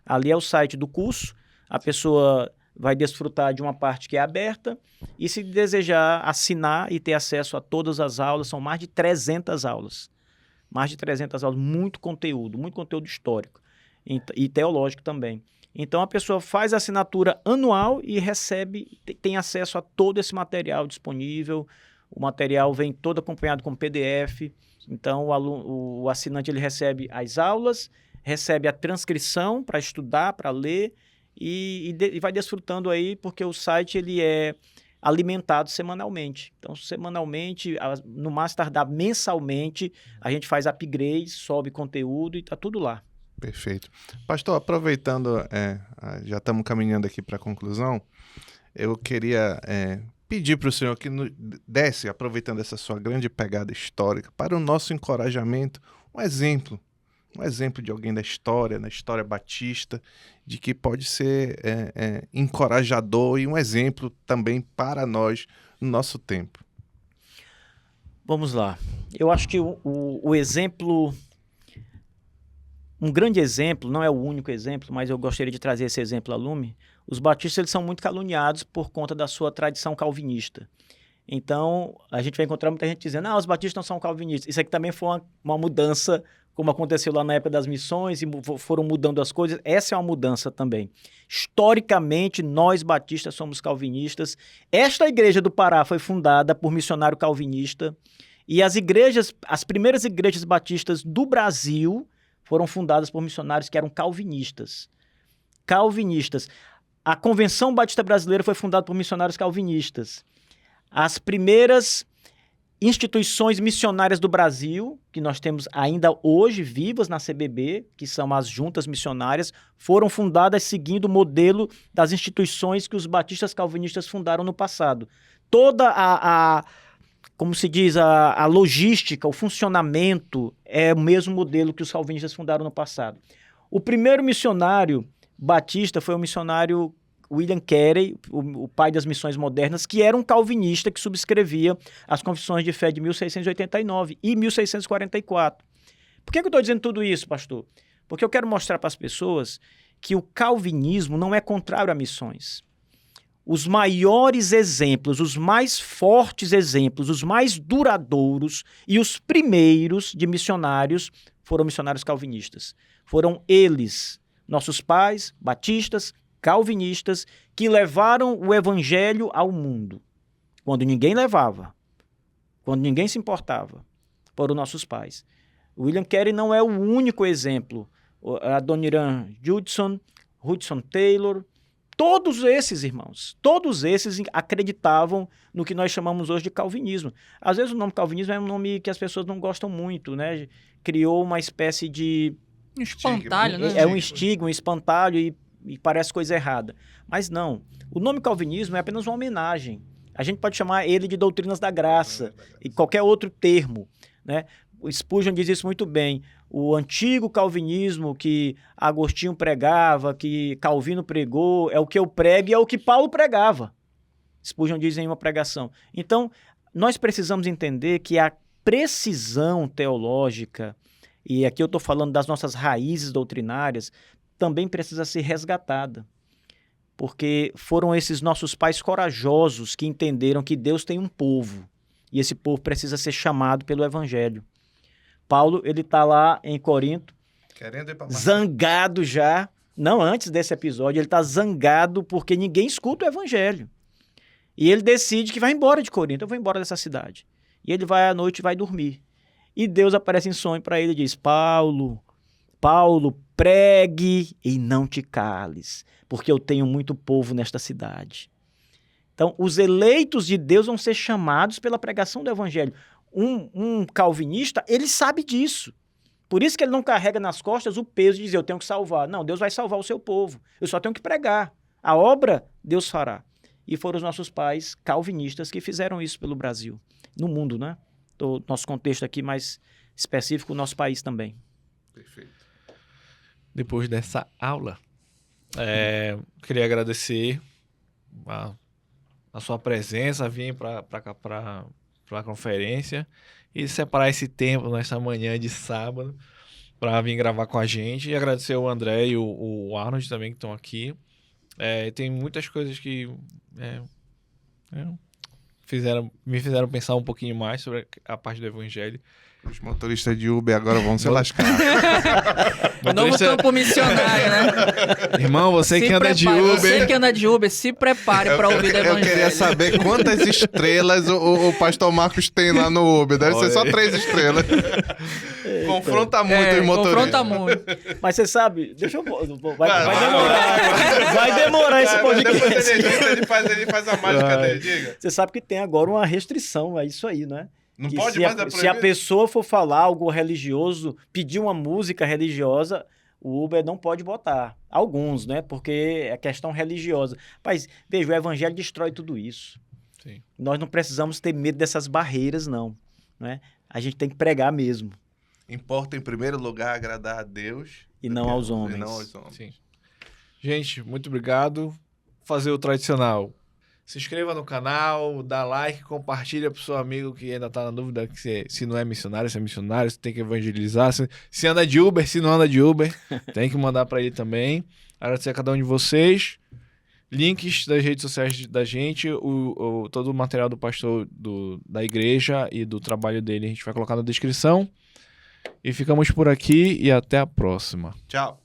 Ali é o site do curso, a pessoa vai desfrutar de uma parte que é aberta, e se desejar assinar e ter acesso a todas as aulas, são mais de 300 aulas. Mais de 300 aulas, muito conteúdo histórico e teológico também. Então, a pessoa faz a assinatura anual e recebe, tem acesso a todo esse material disponível. O material vem todo acompanhado com PDF. Então, o assinante ele recebe as aulas, recebe a transcrição para estudar, para ler, e vai desfrutando aí, porque o site ele é alimentado semanalmente. Então, semanalmente, no mais tardar mensalmente, a gente faz upgrade, sobe conteúdo e tá tudo lá. Perfeito. Pastor, aproveitando, já estamos caminhando aqui para a conclusão, eu queria pedir para o senhor que desse, aproveitando essa sua grande pegada histórica, para o nosso encorajamento, um exemplo de alguém da história, na história batista, de que pode ser encorajador e um exemplo também para nós no nosso tempo. Vamos lá. Eu acho que o exemplo, um grande exemplo, não é o único exemplo, mas eu gostaria de trazer esse exemplo à lume. Os batistas eles são muito caluniados por conta da sua tradição calvinista. Então, a gente vai encontrar muita gente dizendo, os batistas não são calvinistas. Isso aqui também foi uma mudança, como aconteceu lá na época das missões, e foram mudando as coisas. Essa é uma mudança também. Historicamente, nós batistas somos calvinistas. Esta igreja do Pará foi fundada por missionário calvinista, e as primeiras igrejas batistas do Brasil foram fundadas por missionários que eram calvinistas. Calvinistas. A Convenção Batista Brasileira foi fundada por missionários calvinistas. As primeiras instituições missionárias do Brasil, que nós temos ainda hoje vivas na CBB, que são as juntas missionárias, foram fundadas seguindo o modelo das instituições que os batistas calvinistas fundaram no passado. Toda como se diz, a logística, o funcionamento é o mesmo modelo que os calvinistas fundaram no passado. O primeiro missionário batista foi o missionário William Carey, o pai das missões modernas, que era um calvinista que subscrevia as confissões de fé de 1689 e 1644. Por que eu estou dizendo tudo isso, pastor? Porque eu quero mostrar para as pessoas que o calvinismo não é contrário a missões. Os maiores exemplos, os mais fortes exemplos, os mais duradouros e os primeiros de missionários foram missionários calvinistas. Foram eles, nossos pais, batistas, calvinistas, que levaram o evangelho ao mundo. Quando ninguém levava, quando ninguém se importava, foram nossos pais. William Carey não é o único exemplo. Adoniram Judson, Hudson Taylor, todos esses irmãos, todos esses acreditavam no que nós chamamos hoje de calvinismo. Às vezes o nome calvinismo é um nome que as pessoas não gostam muito, né? Criou uma espécie de... Um espantalho, né? É um estigma, um espantalho e parece coisa errada. Mas não. O nome calvinismo é apenas uma homenagem. A gente pode chamar ele de doutrinas da graça e qualquer outro termo, né? O Spurgeon diz isso muito bem. O antigo calvinismo que Agostinho pregava, que Calvino pregou, é o que eu prego e é o que Paulo pregava. Spurgeon diz em uma pregação. Então, nós precisamos entender que a precisão teológica, e aqui eu estou falando das nossas raízes doutrinárias, também precisa ser resgatada. Porque foram esses nossos pais corajosos que entenderam que Deus tem um povo, e esse povo precisa ser chamado pelo Evangelho. Paulo, ele está lá em Corinto, zangado já, não antes desse episódio, ele está zangado porque ninguém escuta o Evangelho. E ele decide que vai embora de Corinto, eu vou embora dessa cidade. E ele vai à noite e vai dormir. E Deus aparece em sonho para ele e diz, Paulo, pregue e não te cales, porque eu tenho muito povo nesta cidade. Então, os eleitos de Deus vão ser chamados pela pregação do Evangelho. Um calvinista, ele sabe disso. Por isso que ele não carrega nas costas o peso de dizer, eu tenho que salvar. Não, Deus vai salvar o seu povo. Eu só tenho que pregar. A obra, Deus fará. E foram os nossos pais calvinistas que fizeram isso pelo Brasil. No mundo, né? Do nosso contexto aqui mais específico, o nosso país também. Perfeito. Depois dessa aula, queria agradecer a sua presença, vir para a conferência e separar esse tempo nesta manhã de sábado para vir gravar com a gente, e agradecer o André e o Arnold também que estão aqui. Tem muitas coisas que me fizeram pensar um pouquinho mais sobre a parte do Evangelho, Os motoristas de Uber agora vão se lascar. Novo campo missionário, né? Irmão, você que anda de Uber. Você que anda de Uber, se prepare para ouvir o evangelho. Eu queria saber quantas estrelas o pastor Marcos tem lá no Uber. Deve ser só 3 estrelas. Confronta muito os motoristas. Confronta muito. Mas você sabe, deixa eu... Vai demorar. Vai demorar esse podcast. Depois ele faz a mágica dele, diga. Você sabe que tem agora uma restrição, é isso aí, né? Não Que pode mais, é proibido? se a pessoa for falar algo religioso, pedir uma música religiosa, o Uber não pode botar. Alguns, né? Porque é questão religiosa. Mas, veja, o evangelho destrói tudo isso. Sim. Nós não precisamos ter medo dessas barreiras, não. Né? A gente tem que pregar mesmo. Importa, em primeiro lugar, agradar a Deus. E não aos homens. E não aos homens. Sim. Gente, muito obrigado. Fazer o tradicional. Se inscreva no canal, dá like, compartilha pro seu amigo que ainda tá na dúvida que se não é missionário, se é missionário, se tem que evangelizar, se anda de Uber, se não anda de Uber, tem que mandar para ele também. Agradecer a cada um de vocês. Links das redes sociais da gente, todo o material do pastor da igreja e do trabalho dele a gente vai colocar na descrição. E ficamos por aqui e até a próxima. Tchau.